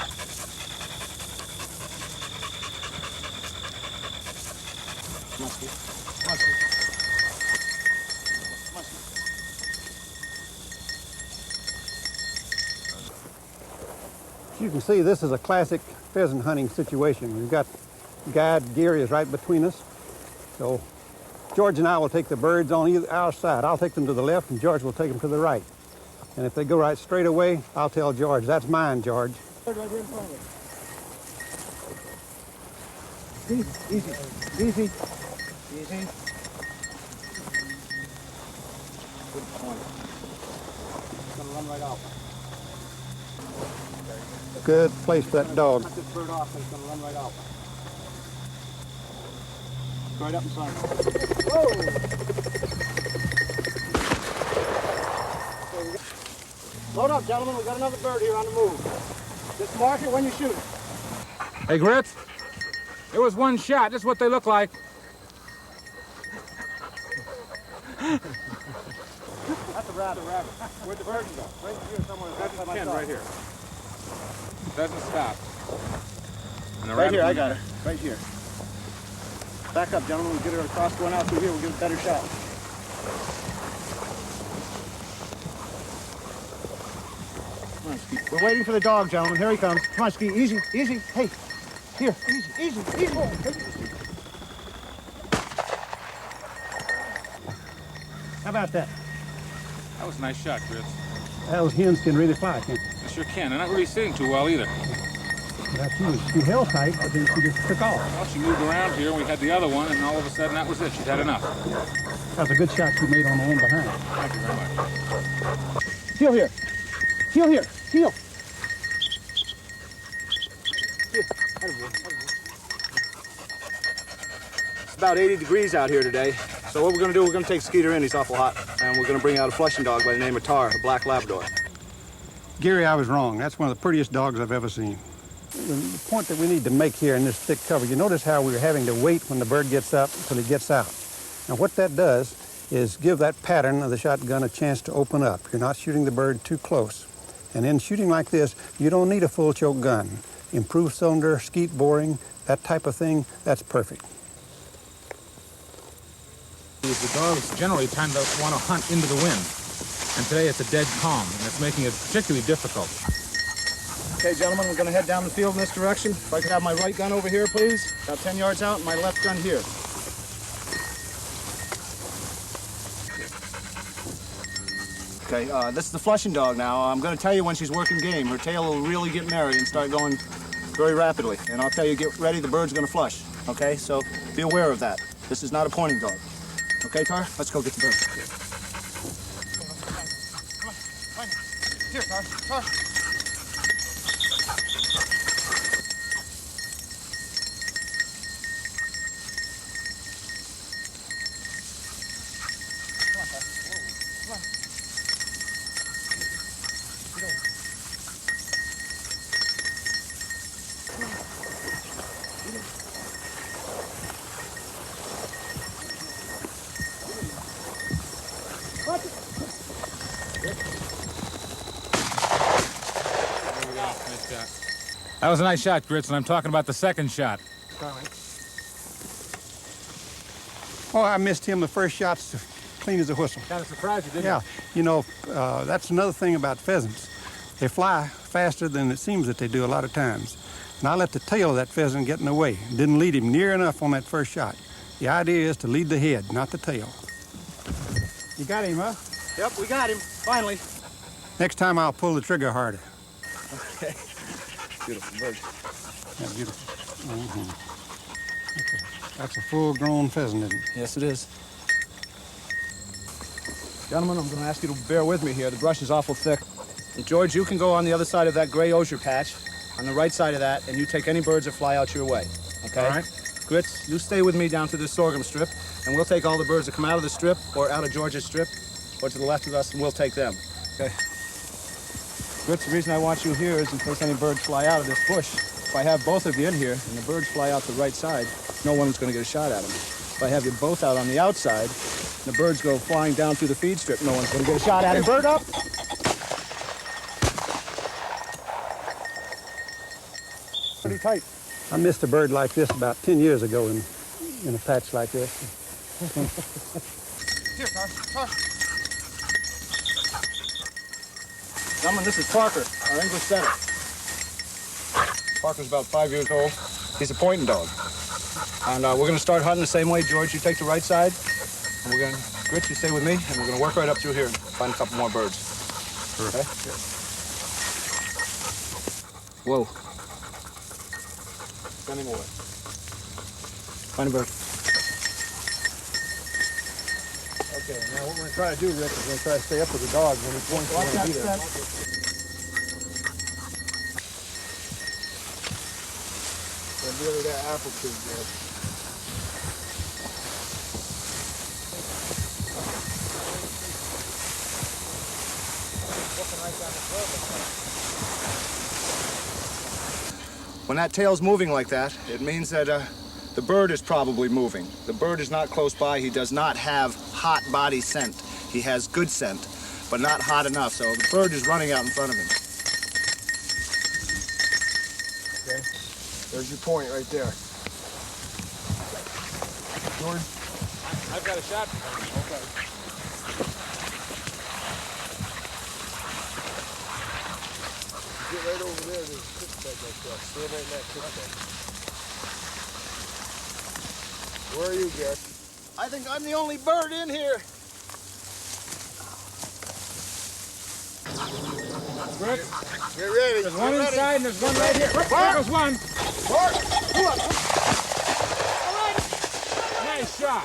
Speaker 2: As you can see, this is a classic pheasant hunting situation. We've got guide Gary is right between us. So George and I will take the birds on our side. I'll take them to the left and George will take them to the right. And if they go right straight away, I'll tell George, that's mine, George.
Speaker 7: Right here in front of us. Easy, easy, easy, easy. Good point. It's gonna run right off.
Speaker 2: Good place for that dog.
Speaker 7: Cut this bird off and it's gonna run right off. Right up in front. Whoa! Load up, gentlemen. We got another bird here on the move. Just mark it when you shoot.
Speaker 8: Hey, Grits, it was one shot. This is what they look like.
Speaker 7: That's a rabbit. Where'd the bird go? Right here somewhere.
Speaker 8: That's the pin right here. Doesn't stop.
Speaker 7: Right here, I got it. Right here. Back up, gentlemen. We'll get her across going out through here. We'll get a better shot. Come on, Ski. We're waiting for the dog, gentlemen. Here he comes. Come on, Ski. Easy, easy. Hey, here. Easy. How about that?
Speaker 8: That was a nice shot, Grits.
Speaker 2: Those hens can really fly, can't they?
Speaker 8: They sure can. They're not really sitting too well either.
Speaker 2: She held tight, but then she just took off.
Speaker 8: Well, she moved around here, and we had the other one, and all of a sudden that was it. She'd had enough.
Speaker 2: That's a good shot she made on the one behind.
Speaker 8: Thank you very much.
Speaker 7: Heel here. Heel here. Heel. It's about 80 degrees out here today. So what we're going to do, we're going to take Skeeter in. He's awful hot. And we're going to bring out a flushing dog by the name of Tar, a black Labrador.
Speaker 2: Gary, I was wrong. That's one of the prettiest dogs I've ever seen. The point that we need to make here in this thick cover, you notice how we're having to wait when the bird gets up until he gets out. Now what that does is give that pattern of the shotgun a chance to open up. You're not shooting the bird too close. And in shooting like this, you don't need a full choke gun. Improved cylinder, skeet boring, that type of thing, that's perfect.
Speaker 8: The dogs generally tend to want to hunt into the wind. And today it's a dead calm, and it's making it particularly difficult.
Speaker 7: Okay, gentlemen, we're going to head down the field in this direction. If I could have my right gun over here, please. About 10 yards out, and my left gun here. Okay, this is the flushing dog now. I'm going to tell you when she's working game. Her tail will really get merry and start going very rapidly. And I'll tell you, get ready, the bird's going to flush. Okay, so be aware of that. This is not a pointing dog. Okay, Tar? Let's go get the bird.
Speaker 9: Here, Tar.
Speaker 8: That was a nice shot, Grits, and I'm talking about the second shot.
Speaker 2: Oh, I missed him the first shot's clean as a whistle.
Speaker 3: Kind of surprised you, didn't
Speaker 2: Yeah, you know, that's another thing about pheasants. They fly faster than it seems that they do a lot of times. And I let the tail of that pheasant get in the way. Didn't lead him near enough on that first shot. The idea is to lead the head, not the tail. You got him, huh?
Speaker 9: Yep, we got him, finally.
Speaker 2: Next time I'll pull the trigger harder.
Speaker 9: Okay. Beautiful bird.
Speaker 2: Yeah, beautiful. That's a full-grown pheasant, isn't it?
Speaker 9: Yes, it is. Gentlemen, I'm going to ask you to bear with me here. The brush is awful thick. And George, you can go on the other side of that gray osier patch, on the right side of that, and you take any birds that fly out your way, okay?
Speaker 2: All right.
Speaker 9: Grits, you stay with me down to this sorghum strip, and we'll take all the birds that come out of the strip, or out of George's strip, or to the left of us, and we'll take them, okay? Grits, the reason I want you here is in case any birds fly out of this bush. If I have both of you in here, and the birds fly out the right side, no one's going to get a shot at them. If I have you both out on the outside, and the birds go flying down through the feed strip, no one's going to get a shot at them. Bird up! Pretty tight.
Speaker 2: I missed a bird like this about 10 years ago in a patch like this.
Speaker 9: Here, Tar. Gentlemen, this is Parker, our English setter. Parker's about 5 years old. He's a pointing dog. And we're going to start hunting the same way. George, you take the right side. And we're going to, Grit, you stay with me. And we're going to work right up through here and find a couple more birds. Okay? Whoa. Send him away. Find a bird.
Speaker 3: Okay, now what we're going to try to do, Rick, is we're going to try to stay up with the dog when he points to be there. And nearly that apple tree there.
Speaker 9: When that tail's moving like that, it means that the bird is probably moving. The bird is not close by. He does not have hot body scent. He has good scent, but not hot enough. So the bird is running out in front of him.
Speaker 3: Okay, there's your point right there. George?
Speaker 8: I've got a shot.
Speaker 3: Okay. Get right over there, there's a cook bed like that. Stay right in that cook bed. Where are you, Garrett?
Speaker 9: I think I'm the only bird in here.
Speaker 3: Rick, get ready. There's one inside and there's one right here. There goes one.
Speaker 8: Nice shot.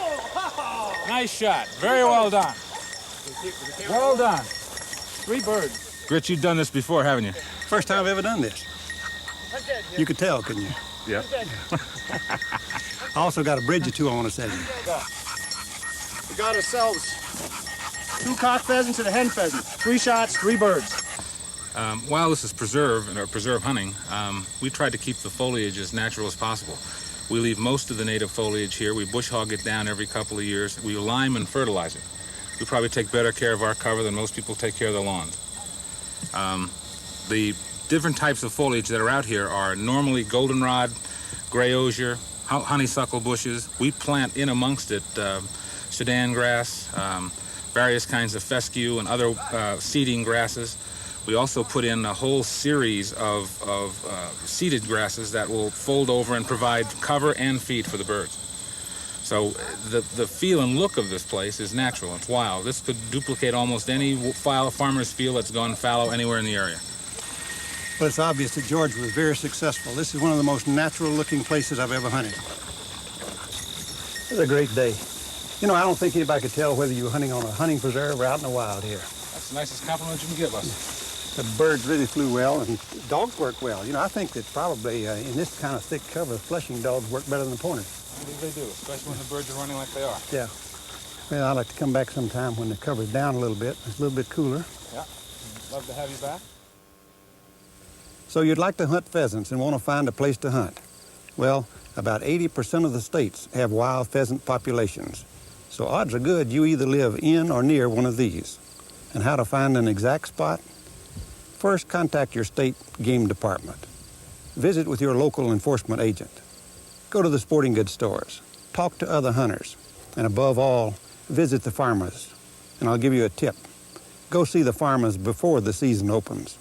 Speaker 8: Nice shot. Very well done. Well done. 3 birds. Grit, you've done this before, haven't you?
Speaker 2: First time I've ever done this. You could tell, couldn't you?
Speaker 8: Yeah.
Speaker 2: I also got a bridge or two I want to say.
Speaker 9: We got ourselves 2 cock pheasants and a hen pheasant. 3 shots, 3 birds.
Speaker 8: While this is preserve hunting, we tried to keep the foliage as natural as possible. We leave most of the native foliage here. We bush hog it down every couple of years. We lime and fertilize it. We probably take better care of our cover than most people take care of their lawns. The different types of foliage that are out here are normally goldenrod, gray osier, honeysuckle bushes. We plant in amongst it Sudan grass, various kinds of fescue and other seeding grasses. We also put in a whole series of seeded grasses that will fold over and provide cover and feed for the birds. So the feel and look of this place is natural. It's wild. This could duplicate almost any farmer's field that's gone fallow anywhere in the area.
Speaker 2: Well, it's obvious that George was very successful. This is one of the most natural-looking places I've ever hunted. It was a great day. You know, I don't think anybody could tell whether you were hunting on a hunting preserve or out in the wild here.
Speaker 8: That's the nicest compliment you can give us.
Speaker 2: The birds really flew well, and dogs work well. You know, I think that probably in this kind of thick cover, flushing dogs work better than the pointers.
Speaker 8: I believe they do, especially when the birds are running like they are.
Speaker 2: Yeah. Well, I'd like to come back sometime when the cover's down a little bit. It's a little bit cooler.
Speaker 8: Yeah, love to have you back.
Speaker 2: So you'd like to hunt pheasants and want to find a place to hunt. Well, about 80% of the states have wild pheasant populations. So odds are good you either live in or near one of these. And how to find an exact spot? First, contact your state game department. Visit with your local enforcement agent. Go to the sporting goods stores. Talk to other hunters. And above all, visit the farmers. And I'll give you a tip. Go see the farmers before the season opens.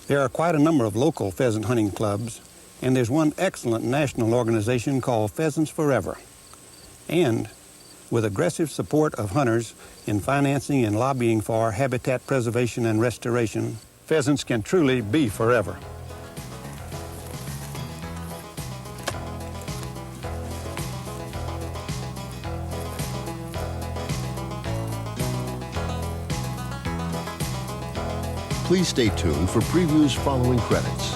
Speaker 2: There are quite a number of local pheasant hunting clubs, and there's one excellent national organization called Pheasants Forever. And with aggressive support of hunters in financing and lobbying for habitat preservation and restoration, pheasants can truly be forever.
Speaker 1: Please stay tuned for previews following credits.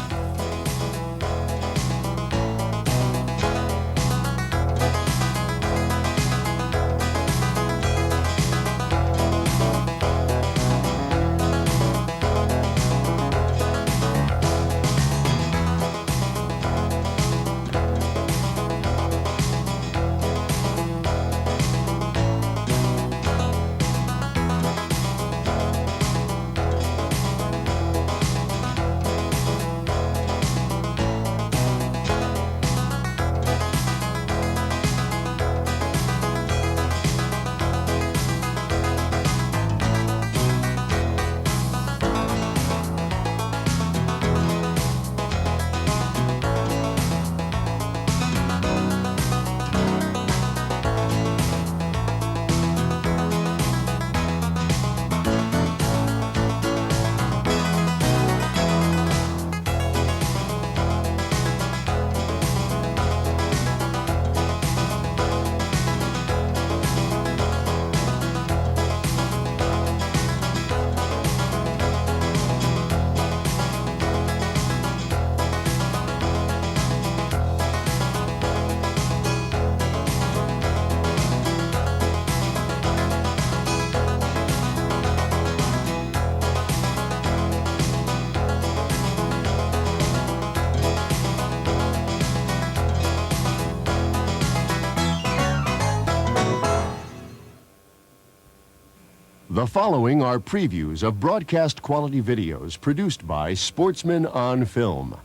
Speaker 1: The following are previews of broadcast quality videos produced by Sportsman on Film.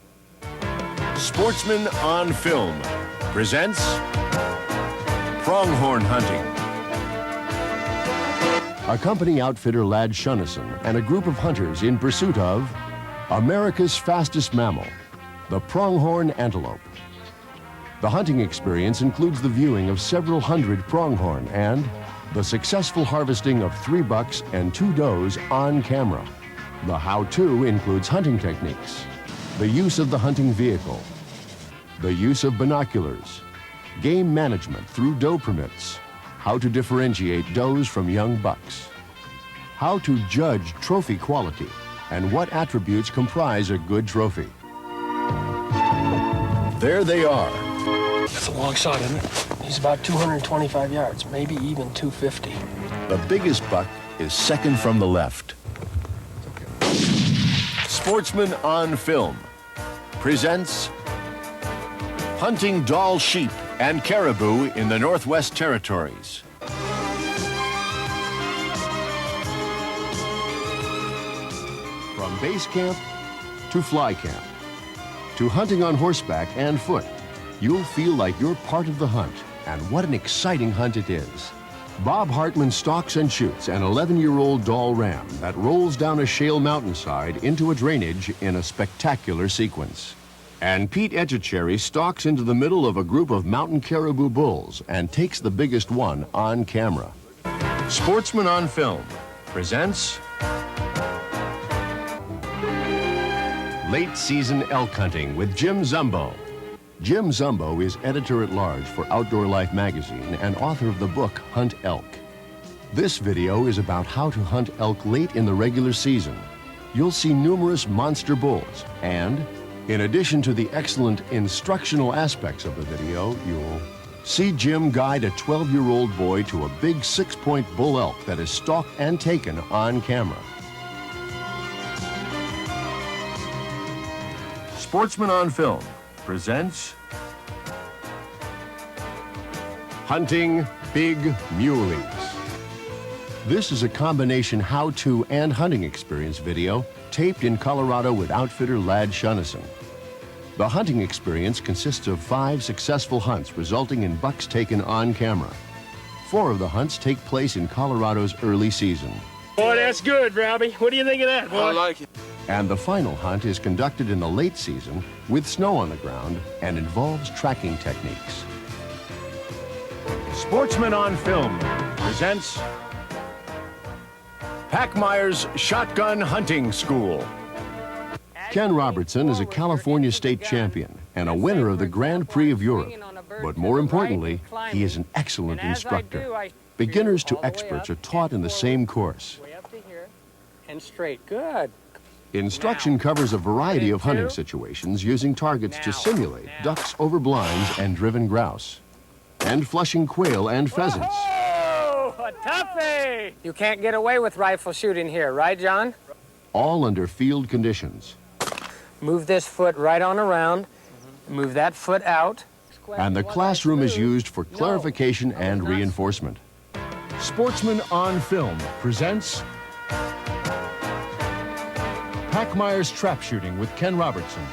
Speaker 1: Sportsman on Film presents Pronghorn Hunting. A company outfitter, Lad Shunnison, and a group of hunters in pursuit of America's fastest mammal, the pronghorn antelope. The hunting experience includes the viewing of several hundred pronghorn and the successful harvesting of 3 bucks and 2 does on camera. The how-to includes hunting techniques, the use of the hunting vehicle, the use of binoculars, game management through doe permits, how to differentiate does from young bucks, how to judge trophy quality, and what attributes comprise a good trophy. There they are.
Speaker 10: That's a long shot, isn't it? He's about 225 yards, maybe even 250.
Speaker 1: The biggest buck is second from the left. Sportsman on Film presents Hunting Dall sheep and caribou in the Northwest Territories. From base camp to fly camp to hunting on horseback and foot, you'll feel like you're part of the hunt, and what an exciting hunt it is. Bob Hartman stalks and shoots an 11-year-old Dall ram that rolls down a shale mountainside into a drainage in a spectacular sequence. And Pete Etchecherry stalks into the middle of a group of mountain caribou bulls and takes the biggest one on camera. Sportsman on Film presents Late Season Elk Hunting with Jim Zumbo. Jim Zumbo is editor-at-large for Outdoor Life magazine and author of the book Hunt Elk. This video is about how to hunt elk late in the regular season. you'll see numerous monster bulls, and in addition to the excellent instructional aspects of the video, you'll see Jim guide a 12-year-old boy to a big 6-point bull elk that is stalked and taken on camera. Sportsman on Film presents Hunting Big Muleys. This is a combination how-to and hunting experience video taped in Colorado with outfitter Ladd Shunnison. The hunting experience consists of 5 successful hunts resulting in bucks taken on camera. 4 of the hunts take place in Colorado's early season.
Speaker 10: Boy, that's good, Robbie. What do you think of that, boy?
Speaker 11: I like it.
Speaker 1: And the final hunt is conducted in the late season with snow on the ground and involves tracking techniques. Sportsman on Film presents Packmeyer's Shotgun Hunting School. Ken Robertson is a California state champion and a winner of the Grand Prix of Europe. But more importantly, he is an excellent instructor. Beginners to experts are taught in the same course.
Speaker 5: Way up to here and straight. Good.
Speaker 1: Instruction covers a variety of hunting situations using targets to simulate ducks over blinds and driven grouse, and flushing quail and pheasants.
Speaker 5: Oh, a toughie! You can't get away with rifle shooting here, right, John?
Speaker 1: All under field conditions.
Speaker 5: Move this foot right on around. Move that foot out.
Speaker 1: And the classroom is used for clarification and reinforcement. Sportsman on Film presents Packmeyer's Trap Shooting with Ken Robertson.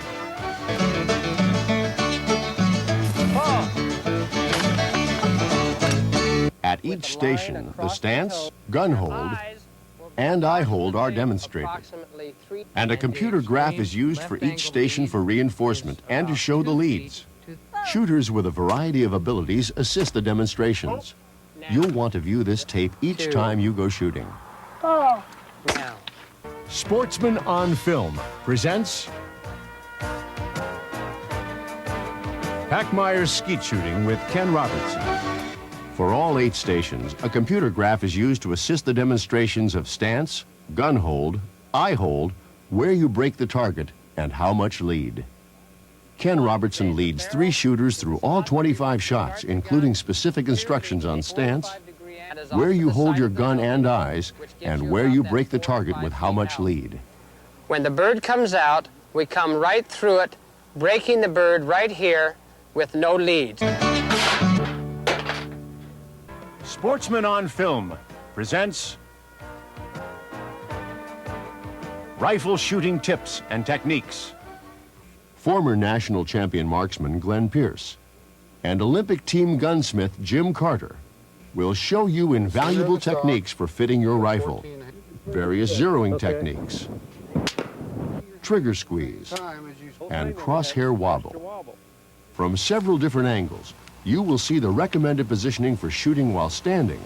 Speaker 1: At each station, the stance, gun hold, and eye hold are demonstrated. And a computer graph is used for each station for reinforcement and to show the leads. Shooters with a variety of abilities assist the demonstrations. You'll want to view this tape each time you go shooting.
Speaker 5: Now.
Speaker 1: Sportsman on Film presents Packmeyer's Skeet Shooting with Ken Robertson. For all 8 stations, a computer graph is used to assist the demonstrations of stance, gun hold, eye hold, where you break the target, and how much lead. Ken Robertson leads 3 shooters through all 25 shots, including specific instructions on stance, where you hold your gun and eyes, and where you break the target with how much lead.
Speaker 5: When the bird comes out, we come right through it, breaking the bird right here with no lead.
Speaker 1: Sportsman on Film presents Rifle Shooting Tips and Techniques. Former national champion marksman Glenn Pierce and Olympic team gunsmith Jim Carter will show you invaluable techniques for fitting your rifle, various zeroing techniques, trigger squeeze, and crosshair wobble. From several different angles, you will see the recommended positioning for shooting while standing,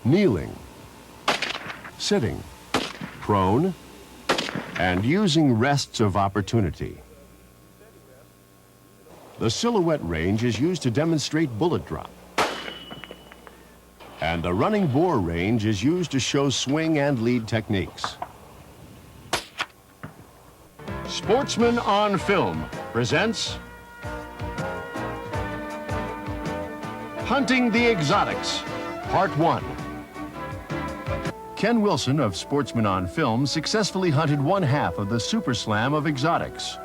Speaker 1: kneeling, sitting, prone, and using rests of opportunity. The silhouette range is used to demonstrate bullet drop. And the running bore range is used to show swing and lead techniques. Sportsman on Film presents Hunting the Exotics, Part 1. Ken Wilson of Sportsman on Film successfully hunted 1/2 of the Super Slam of exotics.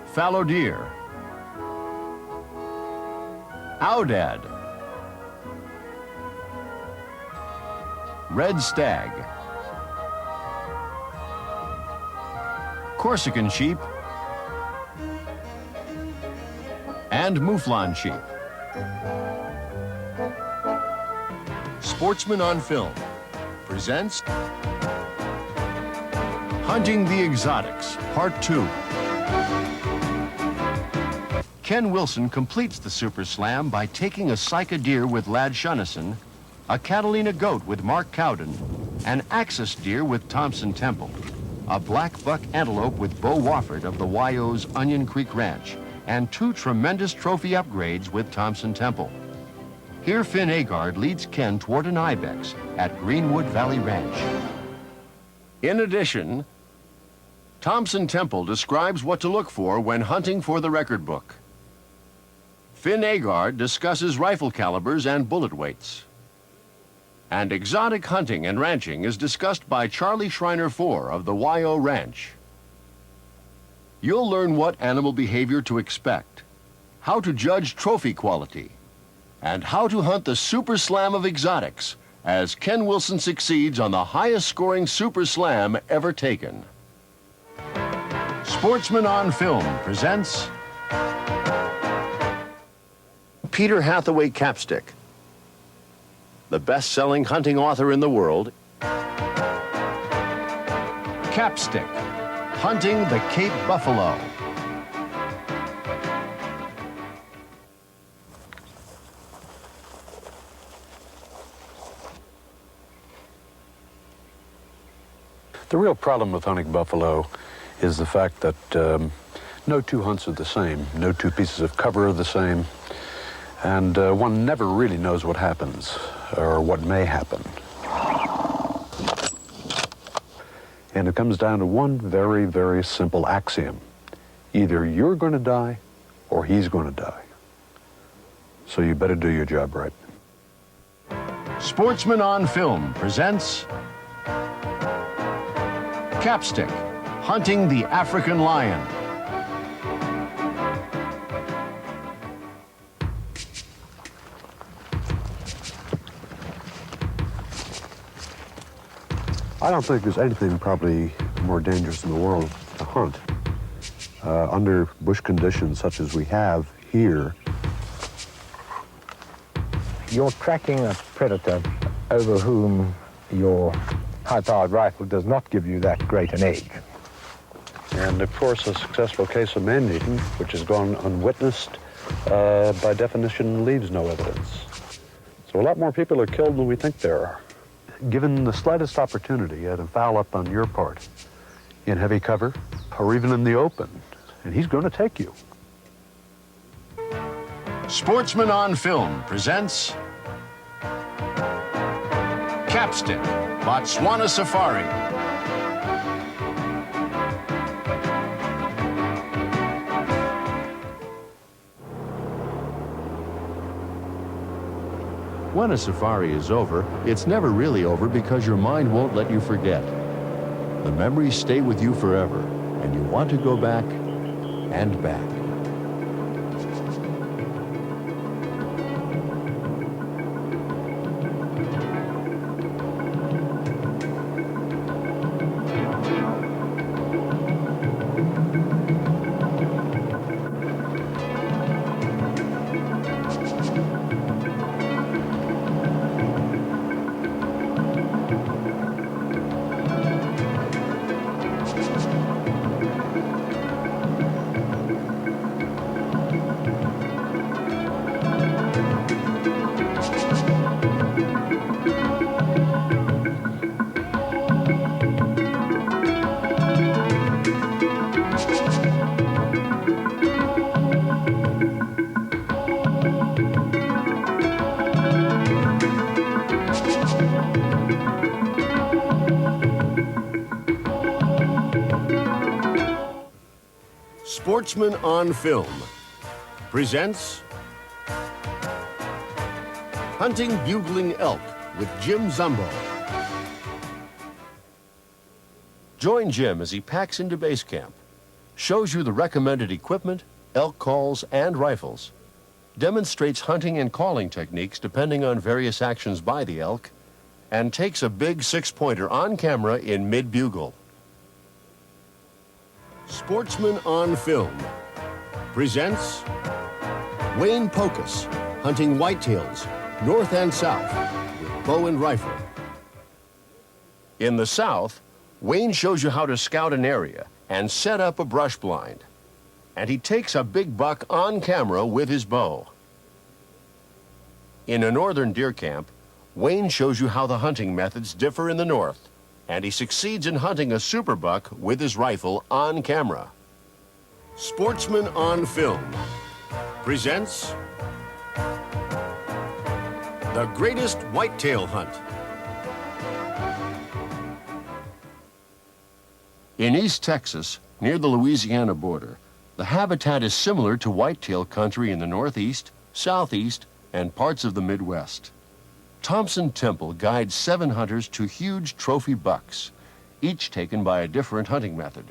Speaker 1: Fallow deer, Aoudad, red stag, Corsican sheep, and mouflon sheep. Sportsman on Film presents Hunting the Exotics, Part 2. Ken Wilson completes the Super Slam by taking a Sika deer with Ladd Shunnison, a Catalina goat with Mark Cowden, an Axis deer with Thompson Temple, a black buck antelope with Bo Wofford of the Wyo's Onion Creek Ranch, and 2 tremendous trophy upgrades with Thompson Temple. Here Finn Agard leads Ken toward an ibex at Greenwood Valley Ranch. In addition, Thompson Temple describes what to look for when hunting for the record book. Finn Agard discusses rifle calibers and bullet weights. And exotic hunting and ranching is discussed by Charlie Schreiner IV of the YO Ranch. You'll learn what animal behavior to expect, how to judge trophy quality, and how to hunt the Super Slam of exotics as Ken Wilson succeeds on the highest scoring Super Slam ever taken. Sportsman on Film presents Peter Hathaway Capstick, the best-selling hunting author in the world. Capstick, hunting the Cape buffalo.
Speaker 11: The real problem with hunting buffalo is the fact that no two hunts are the same, no two pieces of cover are the same, and one never really knows what happens or what may happen. And it comes down to one very, very simple axiom. Either you're going to die or he's going to die. So you better do your job right.
Speaker 1: Sportsman on Film presents Capstick, hunting the African lion.
Speaker 11: I don't think there's anything probably more dangerous in the world to hunt. Under bush conditions such as we have here.
Speaker 12: You're tracking a predator over whom your high-powered rifle does not give you that great an edge.
Speaker 11: And of course, a successful case of man-eating, which has gone unwitnessed, by definition leaves no evidence. So a lot more people are killed than we think there are. Given the slightest opportunity at a foul up on your part, in heavy cover, or even in the open, and he's going to take you.
Speaker 1: Sportsman on Film presents Capstick, Botswana Safari. When a safari is over, it's never really over because your mind won't let you forget. The memories stay with you forever, and you want to go back and back. Sportsman on Film presents Hunting Bugling Elk with Jim Zumbo. Join Jim as he packs into base camp, shows you the recommended equipment, elk calls, and rifles, demonstrates hunting and calling techniques depending on various actions by the elk, and takes a big six-pointer on camera in mid-bugle. Sportsman on Film presents Wayne Pocus, hunting whitetails, north and south, with bow and rifle. In the south, Wayne shows you how to scout an area and set up a brush blind. And he takes a big buck on camera with his bow. In a northern deer camp, Wayne shows you how the hunting methods differ in the north, and he succeeds in hunting a superbuck with his rifle on camera. Sportsman on Film presents The Greatest Whitetail Hunt. In East Texas, near the Louisiana border, the habitat is similar to whitetail country in the Northeast, Southeast, and parts of the Midwest. Thompson Temple guides 7 hunters to huge trophy bucks, each taken by a different hunting method.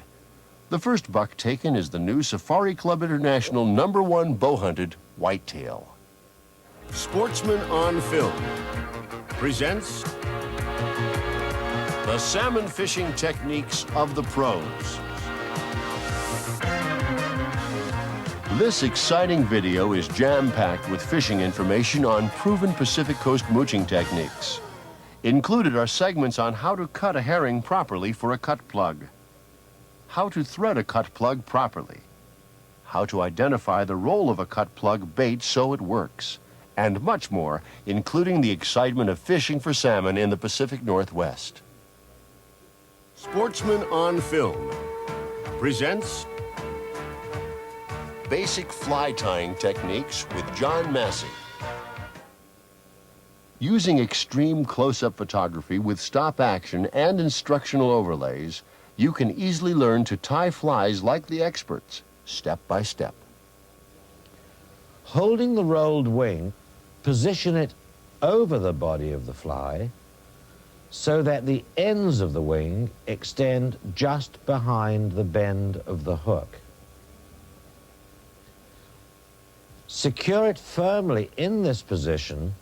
Speaker 1: The first buck taken is the new Safari Club International #1 bow-hunted whitetail. Sportsman on Film presents the salmon fishing techniques of the pros. This exciting video is jam-packed with fishing information on proven Pacific Coast mooching techniques. Included are segments on how to cut a herring properly for a cut plug, how to thread a cut plug properly, how to identify the role of a cut plug bait so it works, and much more, including the excitement of fishing for salmon in the Pacific Northwest. Sportsman on Film presents Basic Fly Tying Techniques with John Massey. Using extreme close-up photography with stop action and instructional overlays, you can easily learn to tie flies like the experts, step by step.
Speaker 13: Holding the rolled wing, position it over the body of the fly so that the ends of the wing extend just behind the bend of the hook. Secure it firmly in this position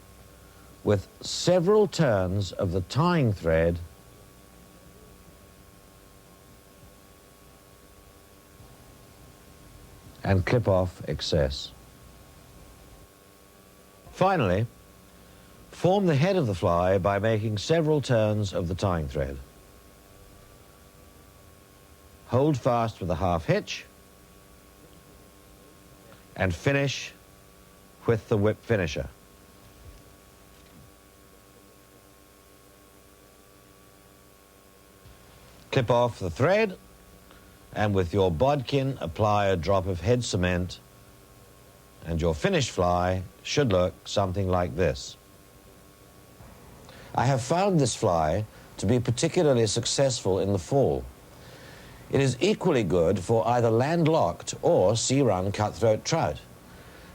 Speaker 13: with several turns of the tying thread and clip off excess. Finally, form the head of the fly by making several turns of the tying thread. Hold fast with a half hitch and finish with the whip finisher. Clip off the thread and with your bodkin apply a drop of head cement and your finished fly should look something like this. I have found this fly to be particularly successful in the fall. It is equally good for either landlocked or sea-run cutthroat trout.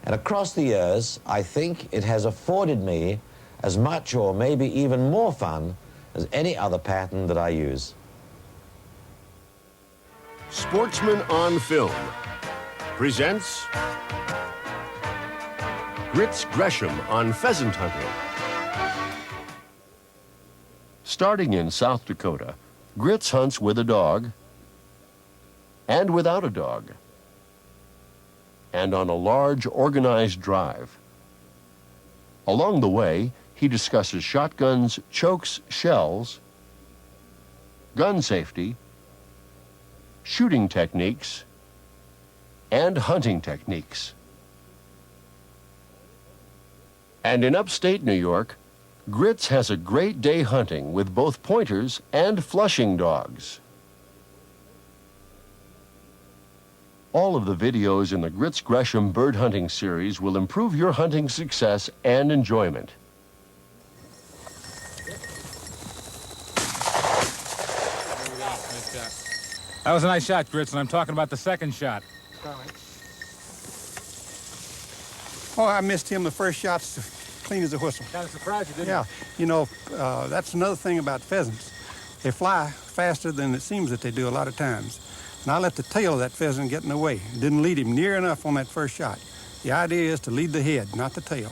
Speaker 13: And across the years, I think it has afforded me as much or maybe even more fun as any other pattern that I use.
Speaker 1: Sportsman on Film presents Gresham on pheasant hunting. Starting in South Dakota, Grits hunts with a dog and without a dog, and on a large organized drive. Along the way, he discusses shotguns, chokes, shells, gun safety, shooting techniques, and hunting techniques. And in upstate New York, Grits has a great day hunting with both pointers and flushing dogs. All of the videos in the Gresham bird hunting series will improve your hunting success and enjoyment.
Speaker 8: That was a nice shot, Grits, and I'm talking about the second shot.
Speaker 2: Oh, I missed him the first shot's clean as a whistle.
Speaker 8: Kind of surprised you, didn't
Speaker 2: Yeah, you know, that's another thing about pheasants. They fly faster than it seems that they do a lot of times. And I let the tail of that pheasant get in the way. Didn't lead him near enough on that first shot. The idea is to lead the head, not the tail.